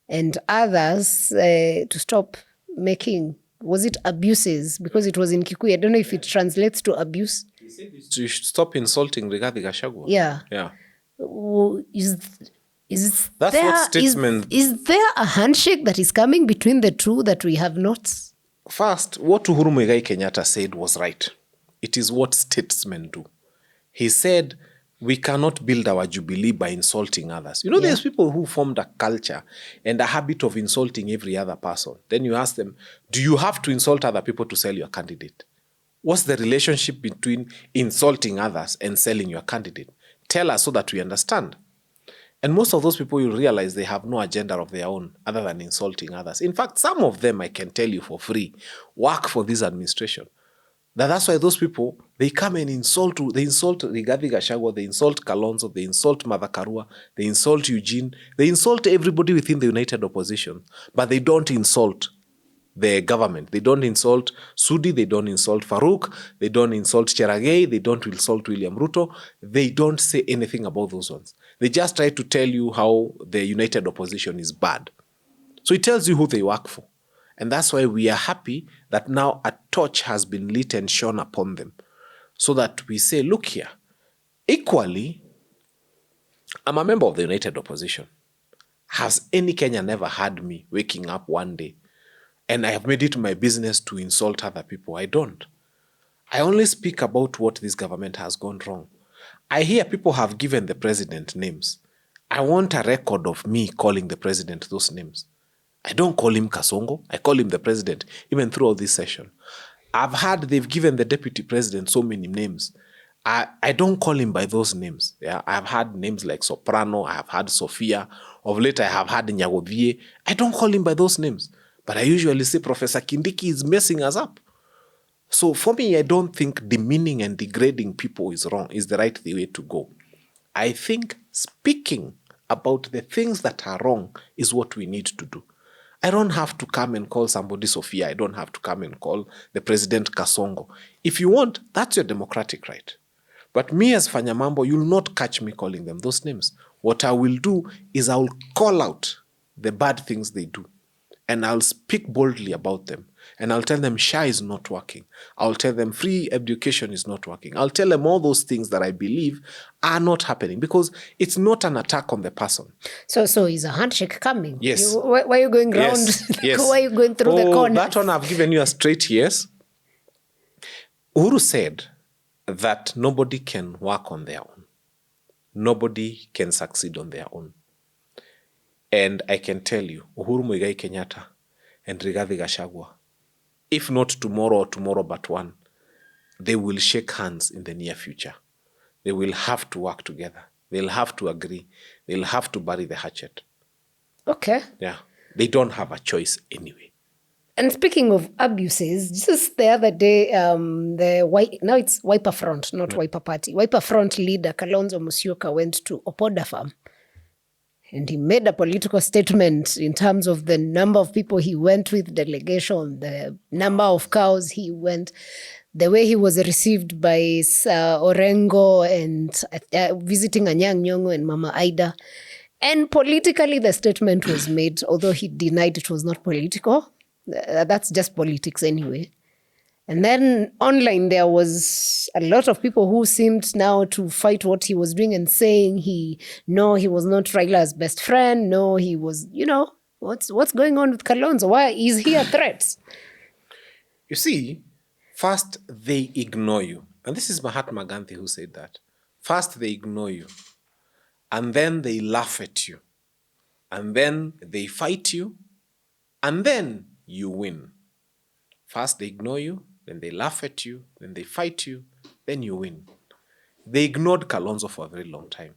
and others to stop making, was it abuses? Because it was in Kikuyu. I don't know if it translates to abuse. He said you should stop insulting Rigathi Gachagua. Yeah. Yeah. That's what statesmen... Is there a handshake that is coming between the two that we have not? First, what Uhuru Muigai Kenyatta said was right. It is what statesmen do. He said, we cannot build our jubilee by insulting others. There's people who formed a culture and a habit of insulting every other person. Then you ask them, do you have to insult other people to sell your candidate? What's the relationship between insulting others and selling your candidate? Tell us so that we understand. And most of those people, you'll realize they have no agenda of their own other than insulting others. In fact, some of them, I can tell you for free, work for this administration. That's why those people, they come and insult Rigathi Gachagua, they insult Kalonzo, they insult Martha Karua, they insult Eugene, they insult everybody within the united opposition, but they don't insult the government. They don't insult Sudi, they don't insult Farouk, they don't insult Cherargei, they don't insult William Ruto, they don't say anything about those ones. They just try to tell you how the united opposition is bad. So it tells you who they work for. And that's why we are happy that now a torch has been lit and shone upon them. So that we say, look here, equally, I'm a member of the united opposition. Has any Kenyan ever had me waking up one day and I have made it my business to insult other people? I don't. I only speak about what this government has gone wrong. I hear people have given the president names. I want a record of me calling the president those names. I don't call him Kasongo. I call him the president, even throughout this session. I've heard they've given the deputy president so many names. I don't call him by those names. Yeah, I've had names like Soprano. I have had Sophia. Of late, I have had Nyagodhie. I don't call him by those names. But I usually say Professor Kindiki is messing us up. So for me, I don't think demeaning and degrading people is wrong, is the right way to go. I think speaking about the things that are wrong is what we need to do. I don't have to come and call somebody Sophia. I don't have to come and call the president Kasongo. If you want, that's your democratic right. But me as Fanya Mambo, you'll not catch me calling them those names. What I will do is I will call out the bad things they do. And I'll speak boldly about them. And I'll tell them SHA is not working. I'll tell them free education is not working. I'll tell them all those things that I believe are not happening because it's not an attack on the person. So is a handshake coming? Yes. Why are you going round? Yes. Why are you going through the corner? That one I've given you a straight yes. Uhuru said that nobody can work on their own. Nobody can succeed on their own. And I can tell you, Uhuru Muigai Kenyatta and Rigathi Gachagua, if not tomorrow or tomorrow but one, they will shake hands in the near future. They will have to work together. They'll have to agree. They'll have to bury the hatchet. Okay. Yeah. They don't have a choice anyway. And speaking of abuses, just the other day, now it's Wiper Front, not Wiper Party. Wiper Front leader Kalonzo Musyoka went to Opoda Farm. And he made a political statement in terms of the number of people he went with, delegation, the number of cows he went, the way he was received by Orengo and visiting Anyang' Nyong'o and Mama Ida. And politically, the statement was made, although he denied it was not political. That's just politics anyway. And then online, there was a lot of people who seemed now to fight what he was doing and saying he was not Raila's best friend. No, he was, what's going on with Kalonzo? Why is he a threat? You see, first they ignore you. And this is Mahatma Gandhi who said that. First they ignore you. And then they laugh at you. And then they fight you. And then you win. First they ignore you. Then they laugh at you, then they fight you, then you win. They ignored Kalonzo for a very long time.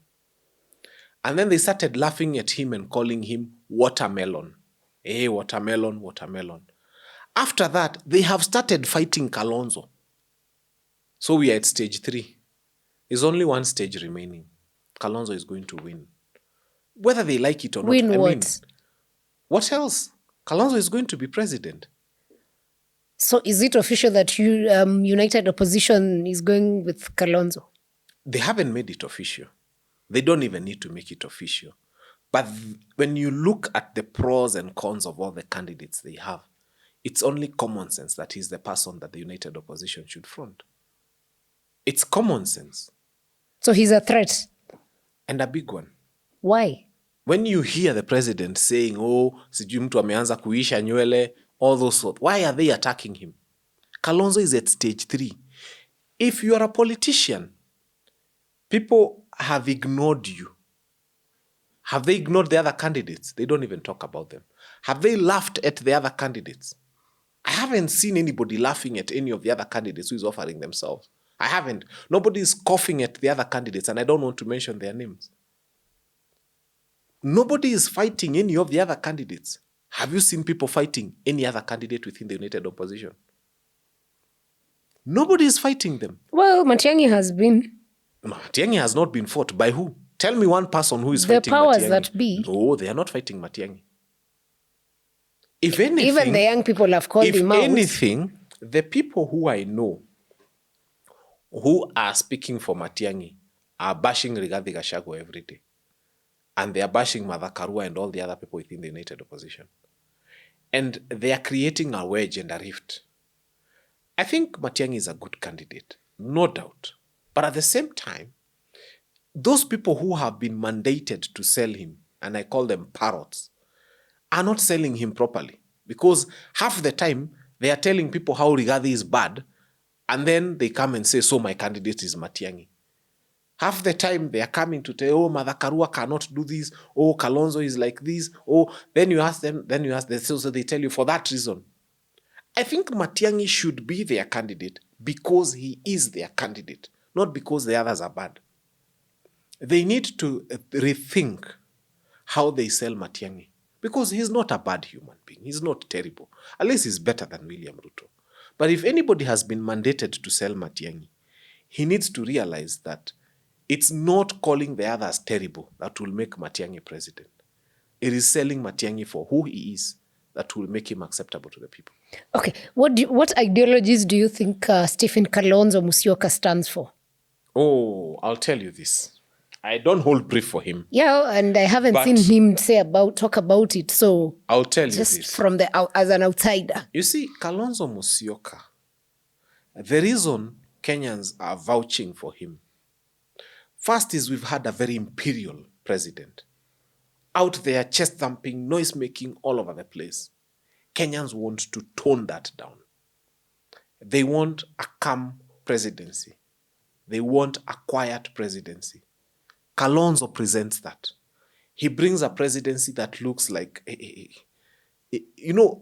And then they started laughing at him and calling him watermelon. Hey, watermelon, watermelon. After that, they have started fighting Kalonzo. So we are at stage 3. There's only one stage remaining. Kalonzo is going to win. Whether they like it or not. Win what? What else? Kalonzo is going to be president. So is it official that United Opposition is going with Kalonzo? They haven't made it official. They don't even need to make it official. But when you look at the pros and cons of all the candidates they have, it's only common sense that he's the person that the United Opposition should front. It's common sense. So he's a threat? And a big one. Why? When you hear the president saying, sijui mtu ameanza kuisha nywele, all those sorts. Why are they attacking him? Kalonzo is at stage 3. If you are a politician, people have ignored you. Have they ignored the other candidates? They don't even talk about them. Have they laughed at the other candidates? I haven't seen anybody laughing at any of the other candidates who is offering themselves. I haven't. Nobody is coughing at the other candidates, and I don't want to mention their names. Nobody is fighting any of the other candidates. Have you seen people fighting any other candidate within the United Opposition? Nobody is fighting them. Well, Matiang'i has been. Matiang'i has not been fought. By who? Tell me one person who is fighting Matiang'i. The powers that be. No, they are not fighting Matiang'i. If anything, even the young people have called him out. If anything, the people who I know who are speaking for Matiang'i are bashing Rigathi Gachagua every day. And they are bashing Martha Karua and all the other people within the United Opposition. And they are creating a wedge and a rift. I think Matiang'i is a good candidate, no doubt. But at the same time, those people who have been mandated to sell him, and I call them parrots, are not selling him properly. Because half the time, they are telling people how Rigathi is bad, and then they come and say, so my candidate is Matiang'i. Half the time they are coming to tell, Martha Karua cannot do this, Kalonzo is like this, then you ask them, so they tell you for that reason. I think Matiang'i should be their candidate because he is their candidate, not because the others are bad. They need to rethink how they sell Matiang'i because he's not a bad human being. He's not terrible. At least he's better than William Ruto. But if anybody has been mandated to sell Matiang'i, he needs to realize that it's not calling the others terrible that will make Matiang'i president. It is selling Matiang'i for who he is that will make him acceptable to the people. Okay, what ideologies do you think Stephen Kalonzo Musyoka stands for? I'll tell you this. I don't hold brief for him. Yeah, and I haven't seen him talk about it. So I'll tell you this. Just from as an outsider. You see, Kalonzo Musyoka, the reason Kenyans are vouching for him, first is we've had a very imperial president. Out there, chest thumping, noise making all over the place. Kenyans want to tone that down. They want a calm, presidency. They want a quiet presidency. Kalonzo presents that. He brings a presidency that looks like,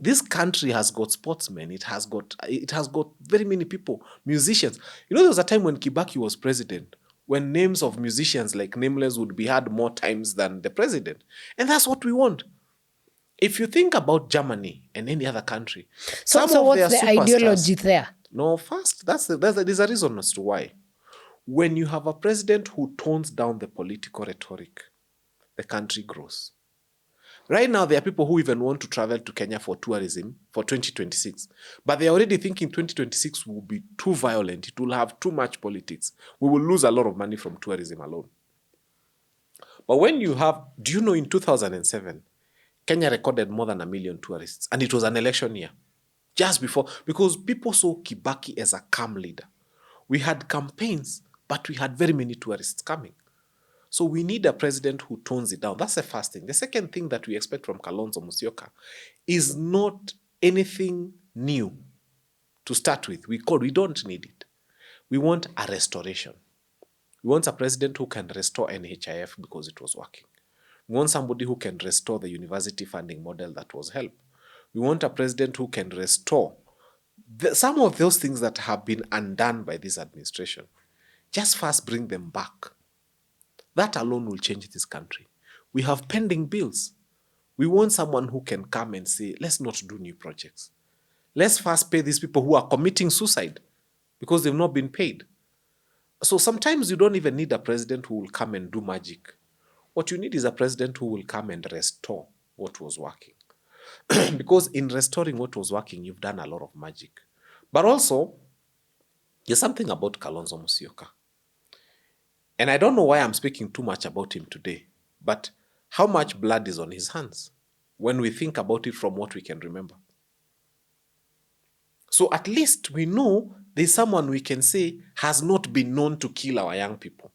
this country has got sportsmen. It has got very many people, musicians. There was a time when Kibaki was president, when names of musicians like Nameless would be heard more times than the president. And that's what we want. If you think about Germany and any other country, so what's the ideology there? No, first, there's a reason as to why. When you have a president who tones down the political rhetoric, the country grows. Right now, there are people who even want to travel to Kenya for tourism for 2026. But they're already thinking 2026 will be too violent. It will have too much politics. We will lose a lot of money from tourism alone. But when you have, do you know in 2007, Kenya recorded more than 1 million tourists. And it was an election year. Just before, because people saw Kibaki as a calm leader. We had campaigns, but we had very many tourists coming. So we need a president who tones it down. That's the first thing. The second thing that we expect from Kalonzo Musyoka is not anything new to start with. We don't need it. We want a restoration. We want a president who can restore NHIF because it was working. We want somebody who can restore the university funding model that was helped. We want a president who can restore some of those things that have been undone by this administration. Just first bring them back. That alone will change this country. We have pending bills. We want someone who can come and say, let's not do new projects. Let's first pay these people who are committing suicide because they've not been paid. So sometimes you don't even need a president who will come and do magic. What you need is a president who will come and restore what was working. Because in restoring what was working, you've done a lot of magic. But also, there's something about Kalonzo Musyoka. And I don't know why I'm speaking too much about him today, but how much blood is on his hands when we think about it from what we can remember? So at least we know there's someone we can say has not been known to kill our young people.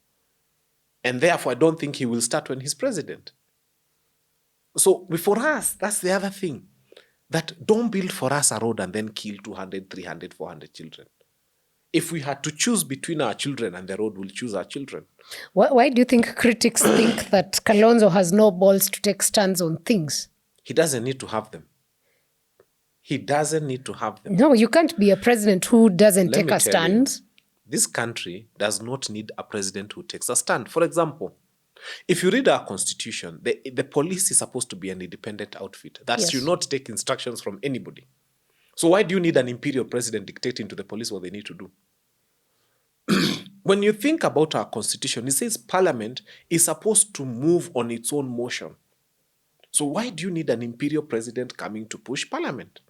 And therefore, I don't think he will start when he's president. So for us, that's the other thing. That don't build for us a road and then kill 200, 300, 400 children. If we had to choose between our children and the road, we'll choose our children. Why do you think critics think that Kalonzo has no balls to take stands on things? He doesn't need to have them. He doesn't need to have them. No, you can't be a president who doesn't take a stand. This country does not need a president who takes a stand. For example, if you read our constitution, the police is supposed to be an independent outfit that should not take instructions from anybody. So why do you need an imperial president dictating to the police what they need to do? When you think about our constitution, it says parliament is supposed to move on its own motion. So why do you need an imperial president coming to push parliament?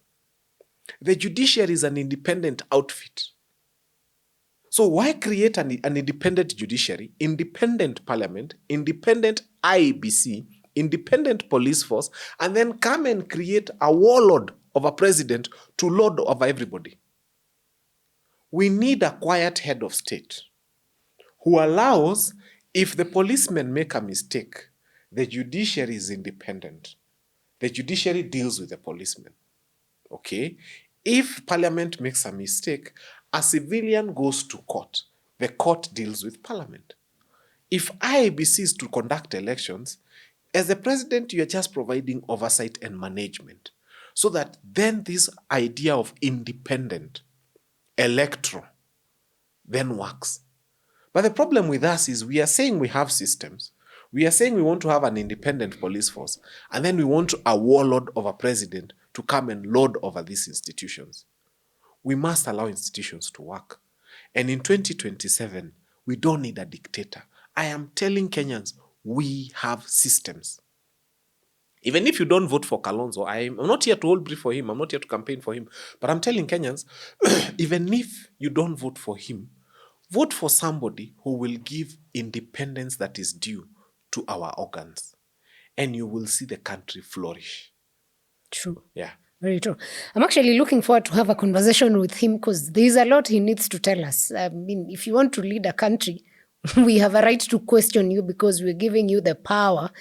The judiciary is an independent outfit. So why create an independent judiciary, independent parliament, independent IEBC, independent police force, and then come and create a warlord of a president to lord over everybody? We need a quiet head of state who allows, if the policemen make a mistake, the judiciary is independent. The judiciary deals with the policemen. Okay? If parliament makes a mistake, a civilian goes to court. The court deals with parliament. If IEBC is to conduct elections, as the president, you're just providing oversight and management. So that then this idea of independent, electoral, then works. But the problem with us is we are saying we have systems. We are saying we want to have an independent police force, and then we want a warlord of a president to come and lord over these institutions. We must allow institutions to work. And in 2027, we don't need a dictator. I am telling Kenyans, we have systems. Even if you don't vote for Kalonzo, I'm not here to hold brief for him. I'm not here to campaign for him. But I'm telling Kenyans, even if you don't vote for him, vote for somebody who will give independence that is due to our organs. And you will see the country flourish. True. Yeah. Very true. I'm actually looking forward to have a conversation with him because there's a lot he needs to tell us. I mean, if you want to lead a country, we have a right to question you because we're giving you the power.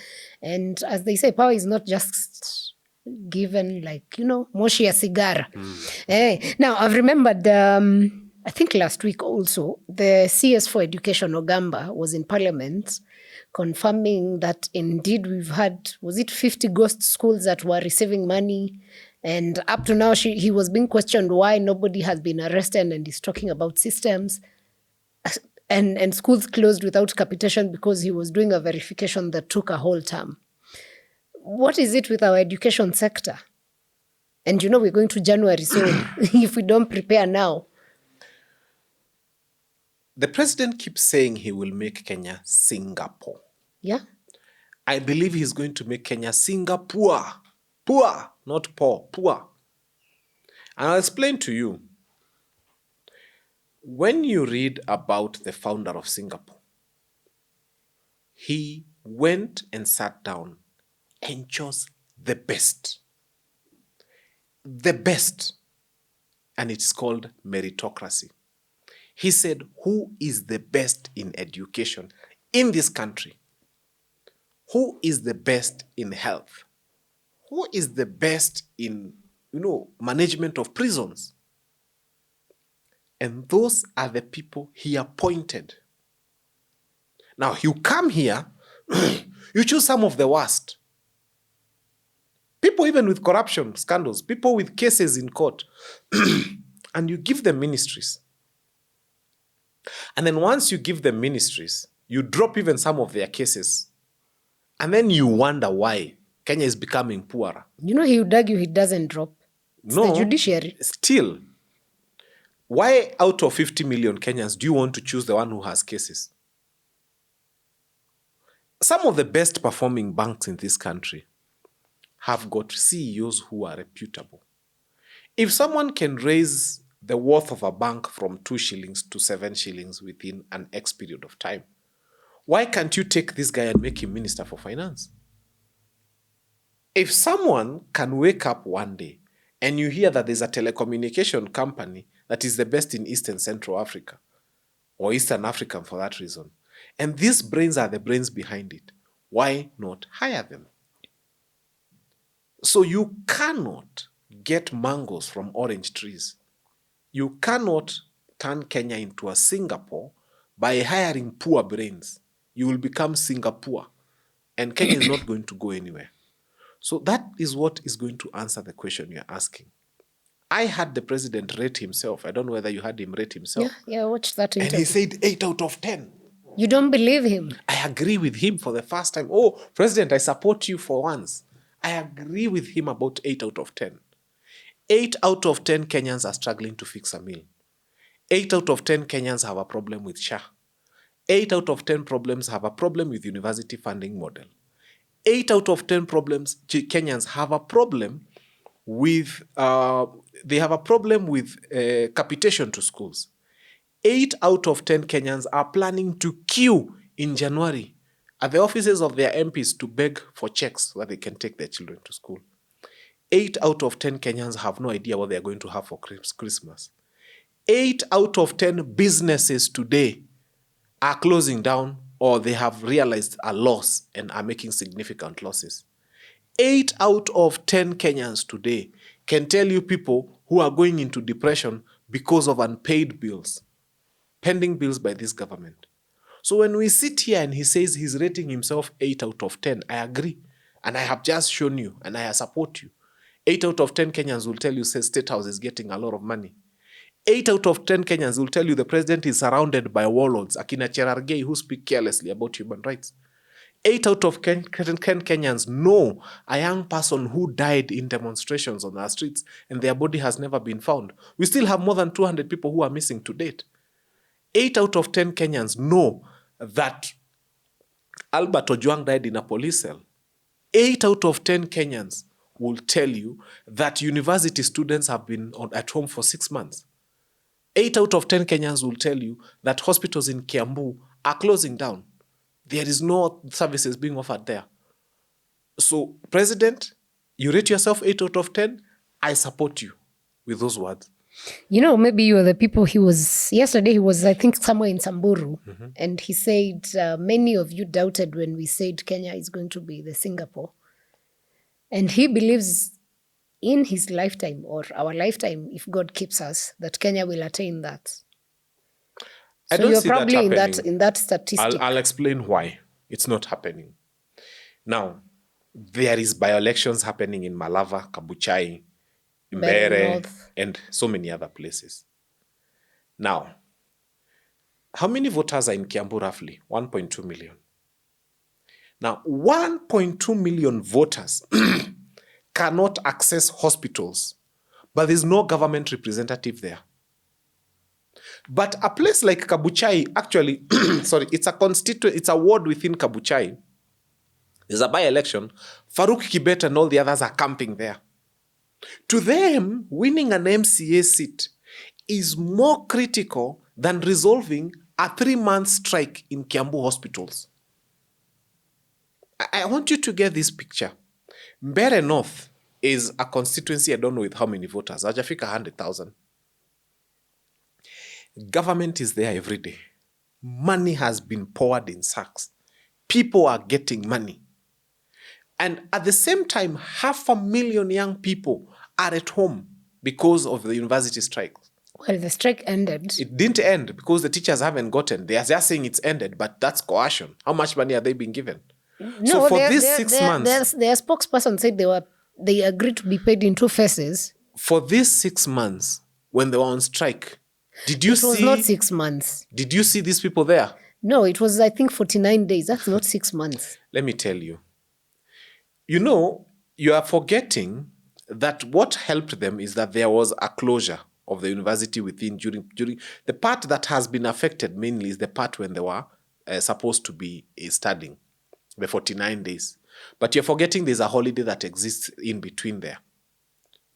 And as they say, power is not just given like, moshi ya sigara. Now, I've remembered I think last week also, the CS for Education, Ogamba, was in Parliament confirming that indeed we've had, was it 50 ghost schools that were receiving money? And up to now, he was being questioned why nobody has been arrested, and he's talking about systems. And schools closed without capitation because he was doing a verification that took a whole term. What is it with our education sector? And we're going to January, so if we don't prepare now. The president keeps saying he will make Kenya Singapore. Yeah. I believe he's going to make Kenya Singapore. Poor, not poor, poor. And I'll explain to you. When you read about the founder of Singapore, he went and sat down and chose the best. The best. And it's called meritocracy. He said, who is the best in education in this country? Who is the best in health? Who is the best in, management of prisons? And those are the people he appointed. Now, you come here, you choose some of the worst. People even with corruption scandals, people with cases in court, and you give them ministries. And then once you give them ministries, you drop even some of their cases. And then you wonder why Kenya is becoming poorer. He would argue he doesn't drop. It's the judiciary. Still, why out of 50 million Kenyans do you want to choose the one who has cases? Some of the best performing banks in this country have got CEOs who are reputable. If someone can raise the worth of a bank from 2 shillings to 7 shillings within an X period of time, why can't you take this guy and make him Minister for Finance? If someone can wake up one day and you hear that there's a telecommunication company that is the best in East and Central Africa, or Eastern Africa for that reason, and these brains are the brains behind it, why not hire them? So you cannot get mangoes from orange trees. You cannot turn Kenya into a Singapore by hiring poor brains. You will become Singapore, and Kenya is not going to go anywhere. So that is what is going to answer the question you're asking. I had the president rate himself. I don't know whether you had him rate himself. Yeah, I watched that interview. And he said 8 out of 10. You don't believe him? I agree with him for the first time. Oh, President, I support you for once. I agree with him about 8 out of 10. 8 out of 10 Kenyans are struggling to fix a meal. 8 out of 10 Kenyans have a problem with SHA. 8 out of 10 problems have a problem with university funding model. 8 out of 10 problems, Kenyans have a problem with, capitation to schools. 8 out of 10 Kenyans are planning to queue in January at the offices of their MPs to beg for checks so that they can take their children to school. 8 out of 10 Kenyans have no idea what they are going to have for Christmas. 8 out of 10 businesses today are closing down, or they have realized a loss and are making significant losses. 8 out of 10 Kenyans today can tell you people who are going into depression because of unpaid bills, pending bills by this government. So when we sit here and he says he's rating himself 8 out of 10, I agree. And I have just shown you, and I support you. 8 out of 10 Kenyans will tell you, say, State House is getting a lot of money. 8 out of 10 Kenyans will tell you the president is surrounded by warlords, akina Cherargei, who speak carelessly about human rights. 8 out of 10 Kenyans know a young person who died in demonstrations on our streets and their body has never been found. We still have more than 200 people who are missing to date. 8 out of 10 Kenyans know that Albert Ojwang died in a police cell. 8 out of 10 Kenyans will tell you that university students have been at home for 6 months. 8 out of 10 Kenyans will tell you that hospitals in Kiambu are closing down. There is no services being offered there. So, President, you rate yourself 8 out of 10. I support you with those words. Maybe you are the people yesterday he was, I think, somewhere in Samburu. Mm-hmm. And he said, many of you doubted when we said Kenya is going to be the Singapore. And he believes in his lifetime, or our lifetime, if God keeps us, that Kenya will attain that. I So don't you're see that probably happening. in that statistic. I'll explain why it's not happening. Now, there is by-elections happening in Malava, Kabuchai, Very Mbere, north. and so many other places. Now, how many voters are in Kiambu roughly? 1.2 million. Now, 1.2 million voters cannot access hospitals, but there's no government representative there. But a place like Kabuchai, actually, sorry, it's a ward within Kabuchai. There's a by-election. Farouk Kibet and all the others are camping there. To them, winning an MCA seat is more critical than resolving a 3-month strike in Kiambu hospitals. I want you to get this picture. Mbere North is a constituency, I don't know with how many voters, Ajafika 100,000. Government is there every day. Money has been poured in sacks. People are getting money. And at the same time, 500,000 young people are at home because of the university strikes. Well, the strike ended. It didn't end because the teachers haven't gotten. They are just saying it's ended, but that's coercion. How much money are they being given? No, so for these 6 months, their spokesperson said they agreed to be paid in 2 phases. For these 6 months, when they were on strike, did you see? It was not 6 months. Did you see these people there? No, it was, I think, 49 days. That's not 6 months. Let me tell you. You know, you are forgetting that what helped them is that there was a closure of the university within during the part that has been affected mainly is the part when they were supposed to be studying, the 49 days. But you're forgetting there's a holiday that exists in between there.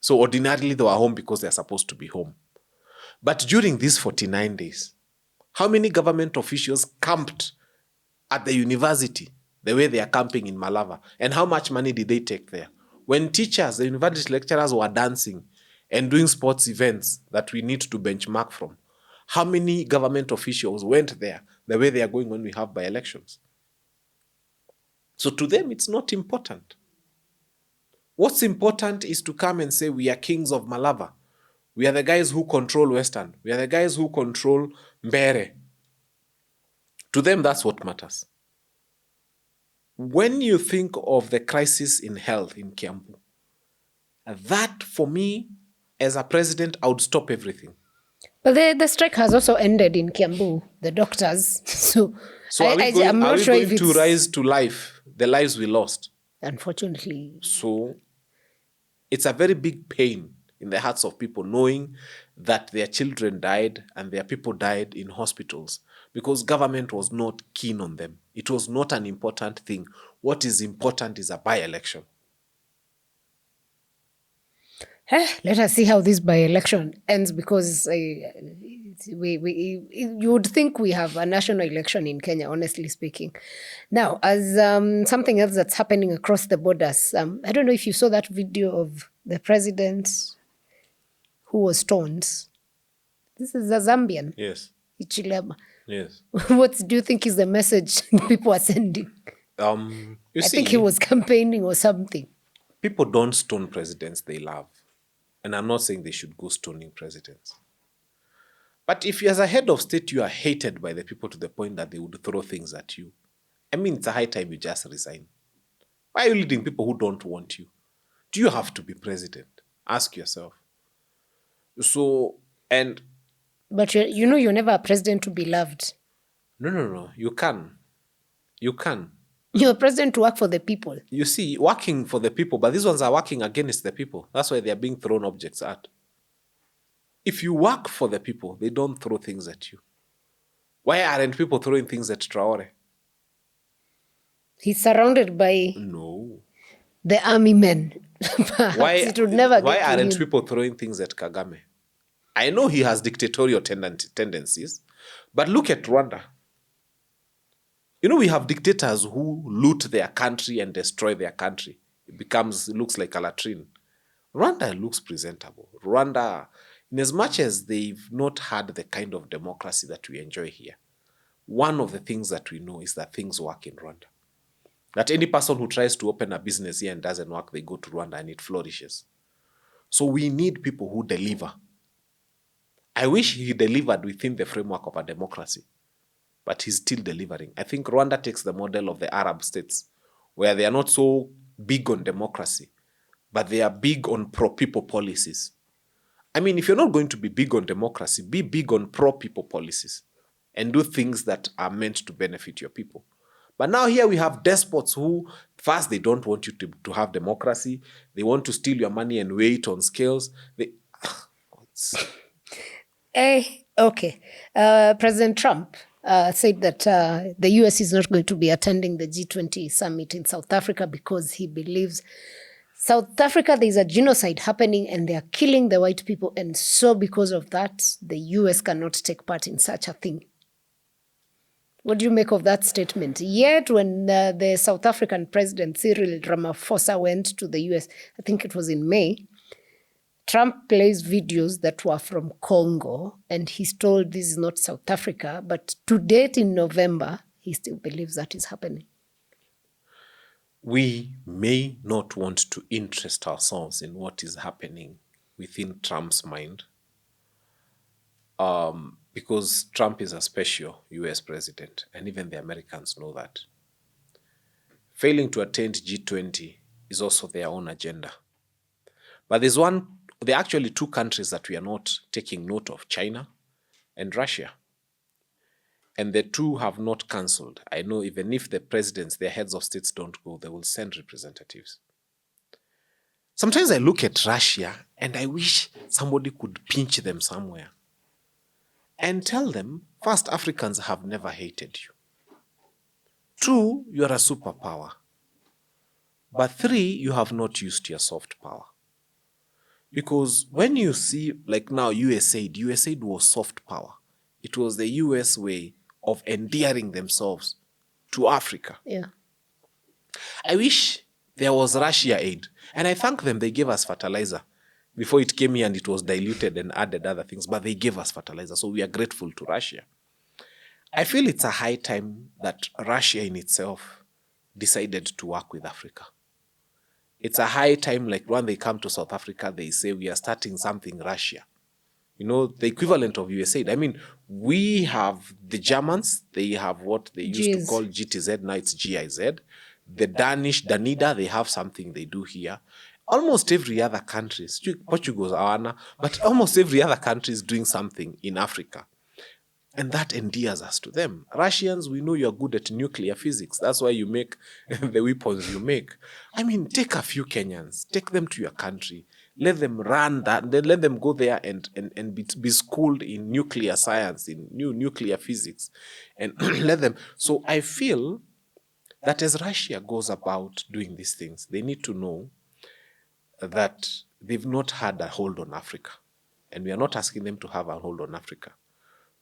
So ordinarily they were home because they're supposed to be home. But during these 49 days, how many government officials camped at the university the way they are camping in Malava? And how much money did they take there? When teachers, the university lecturers were dancing and doing sports events that we need to benchmark from, how many government officials went there the way they are going when we have by-elections? So to them, it's not important. What's important is to come and say, we are kings of Malava. We are the guys who control Western. We are the guys who control Mbere. To them, that's what matters. When you think of the crisis in health in Kiambu, that for me, as a president, I would stop everything. But the strike has also ended in Kiambu, the doctors. So are we going to rise to life, the lives we lost? Unfortunately. So it's a very big pain in the hearts of people knowing that their children died and their people died in hospitals because government was not keen on them. It was not an important thing. What is important is a by-election. Let us see how this by-election ends, because you would think we have a national election in Kenya, honestly speaking. Now, as something else that's happening across the borders, I don't know if you saw that video of the president who was stoned. This is a Zambian. Yes. Ichilema. Yes. What do you think is the message people are sending? I think he was campaigning or something. People don't stone presidents they love. And I'm not saying they should go stoning presidents. But if you, as a head of state, you are hated by the people to the point that they would throw things at you, I mean, it's a high time you just resign. Why are you leading people who don't want you? Do you have to be president? Ask yourself. But you're never a president to be loved. No. You can. You're a president to work for the people. You see, working for the people, but these ones are working against the people. That's why they are being thrown objects at. If you work for the people, they don't throw things at you. Why aren't people throwing things at Traore? He's surrounded by the army men. Why aren't people throwing things at Kagame? I know he has dictatorial tendencies, but look at Rwanda. We have dictators who loot their country and destroy their country. It looks like a latrine. Rwanda looks presentable. Rwanda, in as much as they've not had the kind of democracy that we enjoy here, one of the things that we know is that things work in Rwanda. That any person who tries to open a business here and doesn't work, they go to Rwanda and it flourishes. So we need people who deliver. I wish he delivered within the framework of a democracy, but he's still delivering. I think Rwanda takes the model of the Arab states, where they are not so big on democracy, but they are big on pro-people policies. I mean, if you're not going to be big on democracy, be big on pro-people policies and do things that are meant to benefit your people. But now here we have despots who, first, they don't want you to have democracy. They want to steal your money and weigh it on scales. Okay. President Trump said that the US is not going to be attending the G20 summit in South Africa because he believes South Africa, there's a genocide happening and they are killing the white people. And so because of that, the US cannot take part in such a thing. What do you make of that statement? Yet when the South African president, Cyril Ramaphosa, went to the US, I think it was in May, Trump plays videos that were from Congo, and he's told this is not South Africa, but to date in November, he still believes that is happening. We may not want to interest ourselves in what is happening within Trump's mind, because Trump is a special US president, and even the Americans know that. Failing to attend G20 is also their own agenda. But there are actually two countries that we are not taking note of, China and Russia. And the two have not cancelled. I know even if the presidents, their heads of states don't go, they will send representatives. Sometimes I look at Russia and I wish somebody could pinch them somewhere and tell them, first, Africans have never hated you. Two, you are a superpower. But three, you have not used your soft power. Because when you see, like now, USAID was soft power. It was the US way of endearing themselves to Africa. Yeah. I wish there was Russia aid. And I thank them, they gave us fertilizer. Before it came here and it was diluted and added other things, but they gave us fertilizer. So we are grateful to Russia. I feel it's a high time that Russia in itself decided to work with Africa. It's a high time, like when they come to South Africa, they say we are starting something Russia. You know, the equivalent of USAID. I mean, we have the Germans, they have what they used to call GTZ, now it's GIZ. The Danish, Danida, they have something they do here. Almost every other country, Portugal's Awana, but almost every other country is doing something in Africa. And that endears us to them. Russians, we know you're good at nuclear physics. That's why you make the weapons you make. I mean, take a few Kenyans, take them to your country, let them run that, then let them go there and be schooled in nuclear science, in nuclear physics, and let them. So I feel that as Russia goes about doing these things, they need to know that they've not had a hold on Africa. And we are not asking them to have a hold on Africa.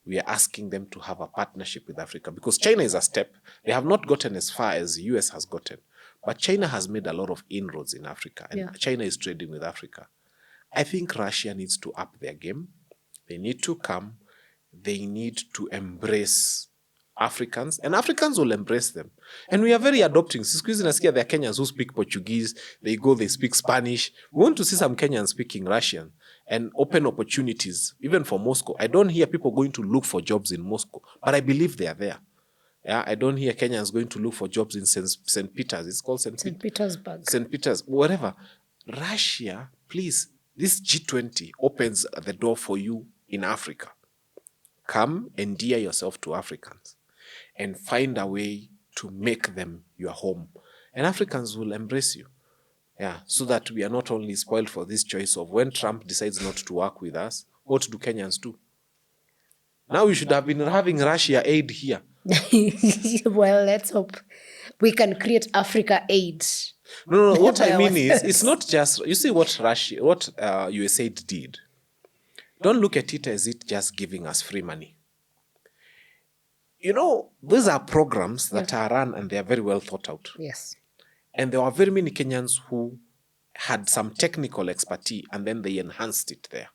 We are asking them to have a partnership with Africa, because China is a step. They have not gotten as far as the US has gotten, but China has made a lot of inroads in Africa, and China is trading with Africa. I think Russia needs to up their game. They need to come. They need to embrace Africans, and Africans will embrace them. And we are very adopting. Squeeze nasikia, there are Kenyans who speak Portuguese. They speak Spanish. We want to see some Kenyans speaking Russian and open opportunities, even for Moscow. I don't hear people going to look for jobs in Moscow, but I believe they are there. Yeah, I don't hear Kenyans going to look for jobs in St. Peter's. It's called St. Petersburg. St. Peter's, whatever. Russia, please, this G20 opens the door for you in Africa. Come, endear yourself to Africans and find a way to make them your home. And Africans will embrace you. Yeah, so that we are not only spoiled for this choice of when Trump decides not to work with us, what do Kenyans do? Now we should have been having Russia aid here. Well, let's hope we can create Africa aid. No. What I mean is, it's not just, you see what USAID did. Don't look at it as it just giving us free money. You know, these are programs that are run and they are very well thought out. Yes. And there were very many Kenyans who had some technical expertise and then they enhanced it there.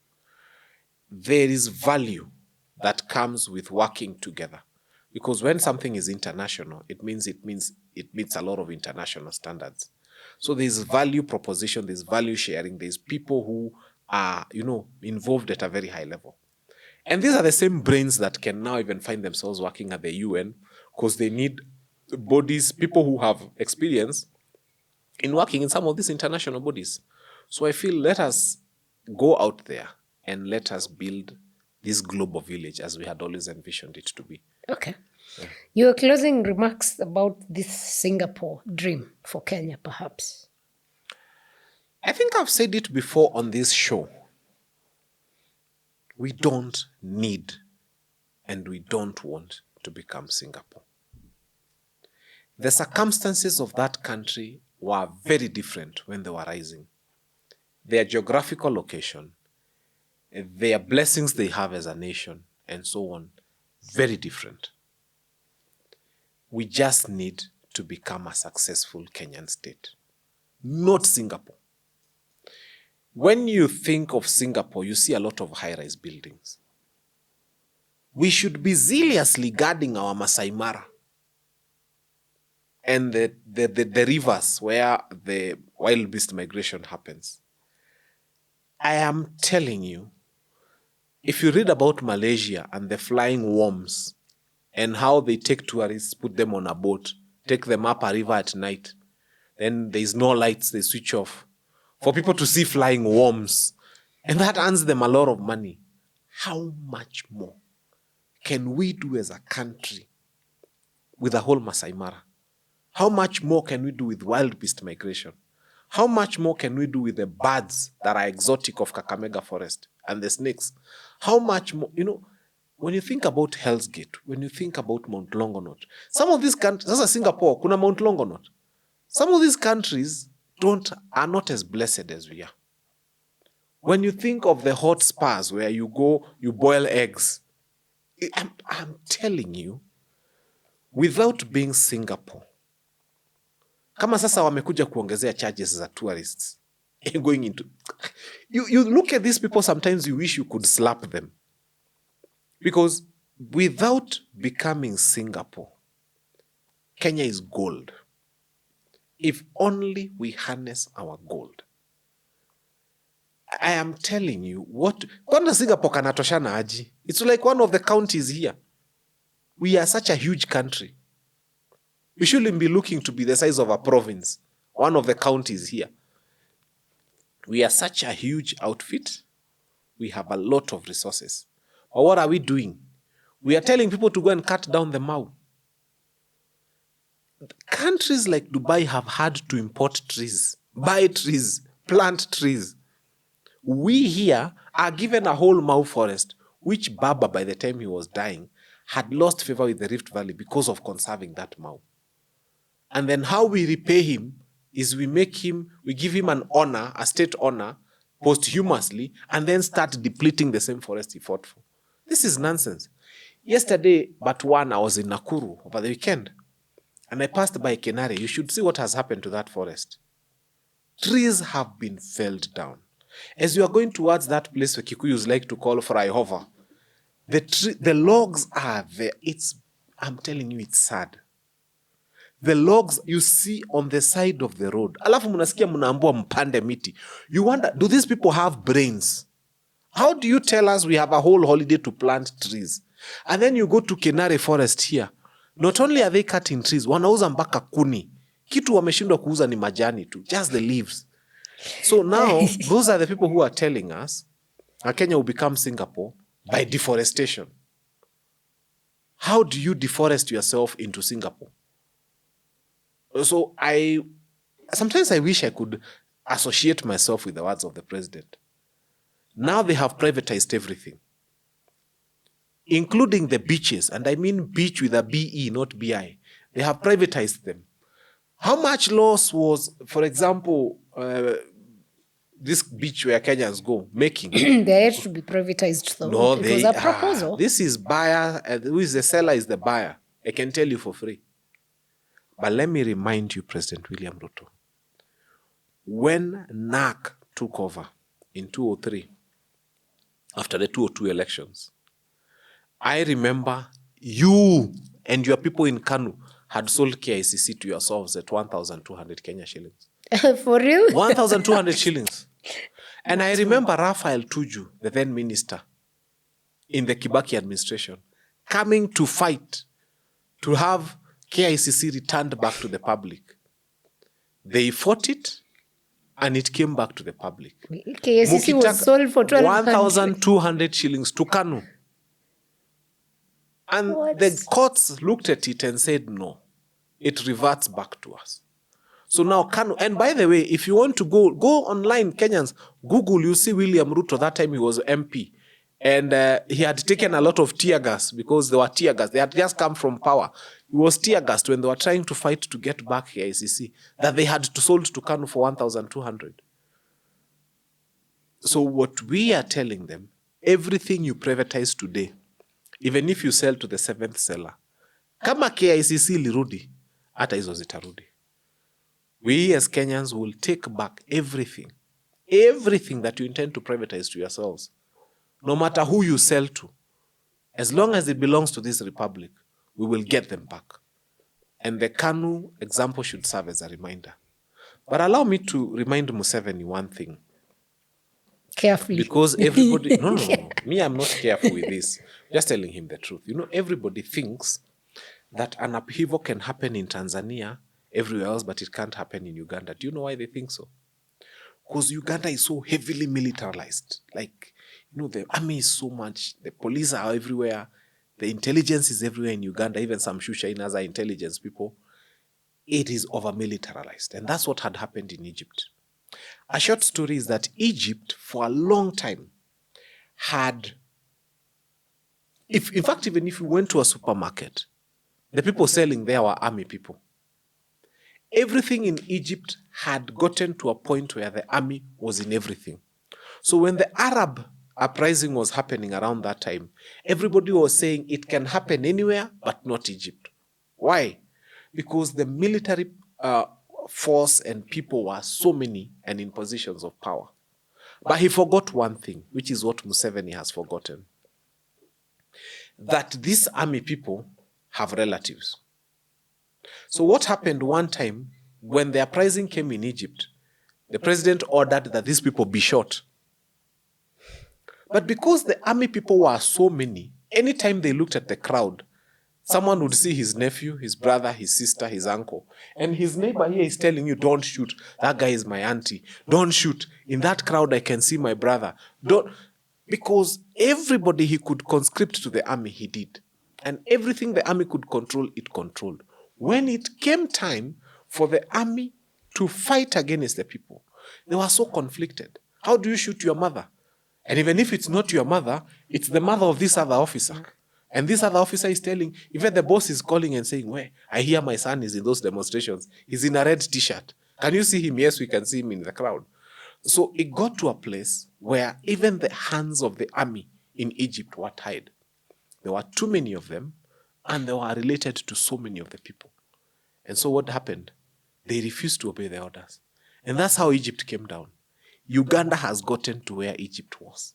There is value that comes with working together. Because when something is international, it means it meets a lot of international standards. So there's value proposition, there's value sharing, there's people who are, involved at a very high level. And these are the same brains that can now even find themselves working at the UN because they need bodies, people who have experience in working in some of these international bodies. So I feel let us go out there and let us build this global village as we had always envisioned it to be. Okay. Yeah. Your closing remarks about this Singapore dream for Kenya, perhaps? I think I've said it before on this show. We don't need and we don't want to become Singapore. The circumstances of that country were very different when they were rising. Their geographical location, their blessings they have as a nation, and so on, very different. We just need to become a successful Kenyan state, not Singapore. When you think of Singapore, you see a lot of high-rise buildings. We should be zealously guarding our Masai Mara and the rivers where the wild beast migration happens. I am telling you, if you read about Malaysia and the flying worms and how they take tourists, put them on a boat, take them up a river at night, then there's no lights, they switch off for people to see flying worms. And that earns them a lot of money. How much more can we do as a country with the whole Masai Mara? How much more can we do with wild beast migration? How much more can we do with the birds that are exotic of Kakamega Forest and the snakes? How much more, when you think about Hell's Gate, when you think about Mount Longonot, some of these countries, sasa Singapore, kuna Mount Longonot. Some of these countries are not as blessed as we are. When you think of the hot spas where you go, you boil eggs, I'm telling you, without being Singapore, kama sasa wamekuja kuongezea charges za tourists, going into, you look at these people, sometimes you wish you could slap them. Because without becoming Singapore, Kenya is gold. If only we harness our gold. I am telling you, kwanda Singapore kanatoshana aji? It's like one of the counties here. We are such a huge country. We shouldn't be looking to be the size of a province, one of the counties here. We are such a huge outfit. We have a lot of resources. But what are we doing? We are telling people to go and cut down the Mau. Countries like Dubai have had to import trees, buy trees, plant trees. We here are given a whole Mau forest, which Baba, by the time he was dying, had lost favor with the Rift Valley because of conserving that Mau. And then how we repay him is we give him an honor, a state honor, posthumously, and then start depleting the same forest he fought for. This is nonsense. Yesterday, I was in Nakuru over the weekend, and I passed by Kenare. You should see what has happened to that forest. Trees have been felled down. As you are going towards that place where Kikuyus like to call Fraihover, the logs are there. I'm telling you, it's sad. The logs you see on the side of the road. Alafu munasikia munaambua mpande miti. You wonder, do these people have brains? How do you tell us we have a whole holiday to plant trees? And then you go to Kenare Forest here. Not only are they cutting trees, wanauza mpaka kuni. Kitu wameshindwa kuuza ni majani tu, just the leaves. So now, those are the people who are telling us Kenya will become Singapore by deforestation. How do you deforest yourself into Singapore? So sometimes I wish I could associate myself with the words of the president. Now they have privatized everything, including the beaches. And I mean beach with a B-E, not B-I. They have privatized them. How much loss was, for example, this beach where Kenyans go making? They had to be privatized though. No, it was a proposal. This is buyer, who is the seller is the buyer. I can tell you for free. But let me remind you, President William Ruto, when NAC took over in 2003, after the 2002 elections, I remember you and your people in Kanu had sold KICC to yourselves at 1,200 Kenya shillings. For real? 1,200 shillings. And I remember Raphael Tuju, the then minister, in the Kibaki administration, coming to fight to have KICC returned back to the public. They fought it, and it came back to the public. KICC was sold for 1,200 shillings to KANU. And the courts looked at it and said, no, it reverts back to us. So now KANU, and by the way, if you want to go online, Kenyans, Google, you see William Ruto, that time he was MP. And he had taken a lot of tear gas because they were tear gas. They had just come from power. It was tear gas when they were trying to fight to get back KICC that they had to sold to KANU for 1,200. So what we are telling them, everything you privatize today, even if you sell to the seventh seller, kama KICC lirudi, hata hizo zitarudi. We as Kenyans will take back everything that you intend to privatize to yourselves. No matter who you sell to, as long as it belongs to this republic, we will get them back. And the KANU example should serve as a reminder. But allow me to remind Museveni one thing. Carefully. Because everybody... No. Me, I'm not careful with this. Just telling him the truth. You know, everybody thinks that an upheaval can happen in Tanzania, everywhere else, but it can't happen in Uganda. Do you know why they think so? Because Uganda is so heavily militarized. Like, you know, the army is so much, the police are everywhere, the intelligence is everywhere in Uganda, even some Shushainas are intelligence people. It is over-militarized. And that's what had happened in Egypt. A short story is that Egypt, for a long time, had... in fact, even if you went to a supermarket, the people selling there were army people. Everything in Egypt had gotten to a point where the army was in everything. So when the Arab uprising was happening around that time, everybody was saying it can happen anywhere, but not Egypt. Why? Because the military force and people were so many and in positions of power. But he forgot one thing, which is what Museveni has forgotten. That these army people have relatives. So what happened one time, when the uprising came in Egypt, the president ordered that these people be shot. But because the army people were so many, anytime they looked at the crowd, someone would see his nephew, his brother, his sister, his uncle. And his neighbor here is telling you, don't shoot. That guy is my auntie. Don't shoot. In that crowd, I can see my brother. Don't. Because everybody he could conscript to the army, he did. And everything the army could control, it controlled. When it came time for the army to fight against the people, they were so conflicted. How do you shoot your mother? And even if it's not your mother, it's the mother of this other officer. And this other officer is telling, even the boss is calling and saying, where? I hear my son is in those demonstrations. He's in a red t-shirt. Can you see him? Yes, we can see him in the crowd. So it got to a place where even the hands of the army in Egypt were tied. There were too many of them, and they were related to so many of the people. And so what happened? They refused to obey the orders. And that's how Egypt came down. Uganda has gotten to where Egypt was.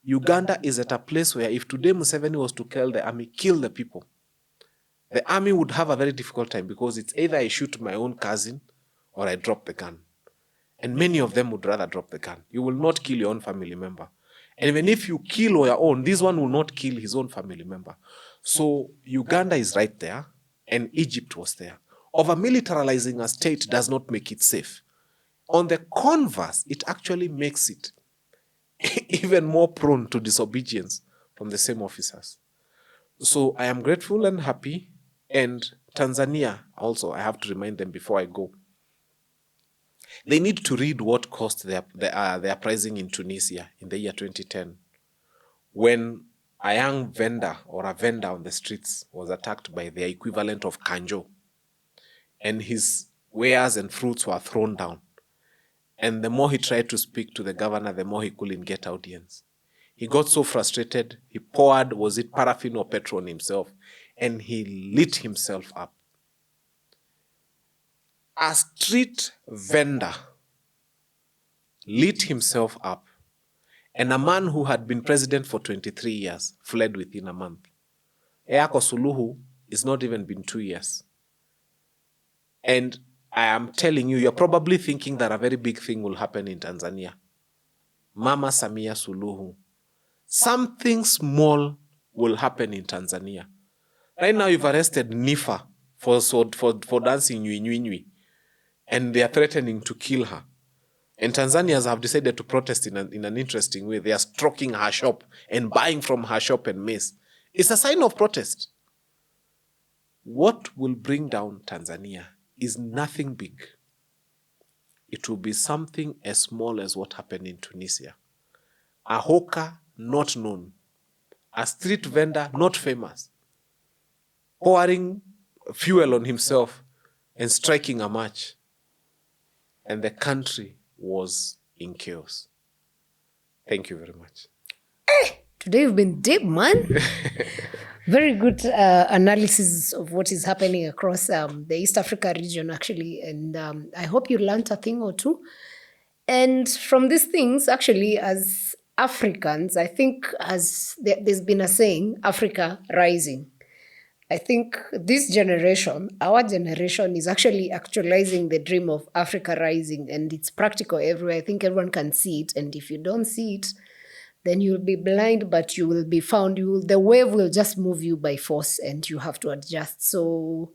Uganda is at a place where if today Museveni was to tell the army, kill the people, the army would have a very difficult time because it's either I shoot my own cousin or I drop the gun. And many of them would rather drop the gun. You will not kill your own family member. And even if you kill your own, this one will not kill his own family member. So Uganda is right there, and Egypt was there. Over-militarizing a state does not make it safe. On the converse, it actually makes it even more prone to disobedience from the same officers. So I am grateful and happy. And Tanzania also, I have to remind them before I go, they need to read what caused the uprising in Tunisia in the year 2010, when a young vendor or a vendor on the streets was attacked by the equivalent of Kanjo, and his wares and fruits were thrown down. And the more he tried to speak to the governor, the more he couldn't get audience. He got so frustrated, he poured, was it paraffin or petrol on himself, and he lit himself up. A street vendor lit himself up, and a man who had been president for 23 years fled within a month. Eyako Suluhu is not even been 2 years. And I am telling you, you're probably thinking that a very big thing will happen in Tanzania. Mama Samia Suluhu something small will happen in Tanzania. Right now, you've arrested Nifa for dancing Nywi Nywi Nywi, and they are threatening to kill her. And Tanzanians have decided to protest in an interesting way. They are stroking her shop and buying from her shop and maize. It's a sign of protest. What will bring down Tanzania is nothing big. It will be something as small as what happened in Tunisia. A hawker not known, a street vendor not famous, pouring fuel on himself and striking a match. And the country was in chaos. Thank you very much. Today you've been deep, man. Very good analysis of what is happening across the East Africa region, actually. And I hope you learned a thing or two. And from these things, actually, as Africans, I think there's been a saying, Africa rising. I think this generation, our generation, is actually actualizing the dream of Africa rising, and it's practical everywhere. I think everyone can see it, and if you don't see it, then you'll be blind, but you will be found. The wave will just move you by force, and you have to adjust. So,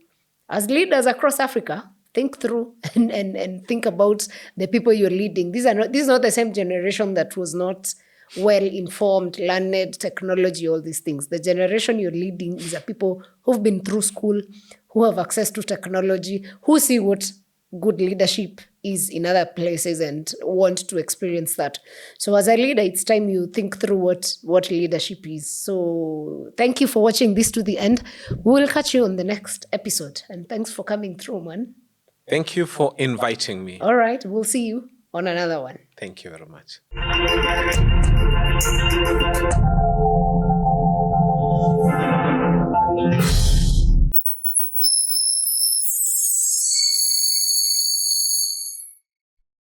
as leaders across Africa, think through and think about the people you're leading. This is not the same generation that was not well-informed, learned, technology, all these things. The generation you're leading is a people who've been through school, who have access to technology, who see what good leadership is in other places and want to experience that. So as a leader, it's time you think through what leadership is. So thank you for watching this to the end. We will catch you on the next episode. And thanks for coming through, man. Thank you for inviting me. All right, we'll see you on another one. Thank you very much.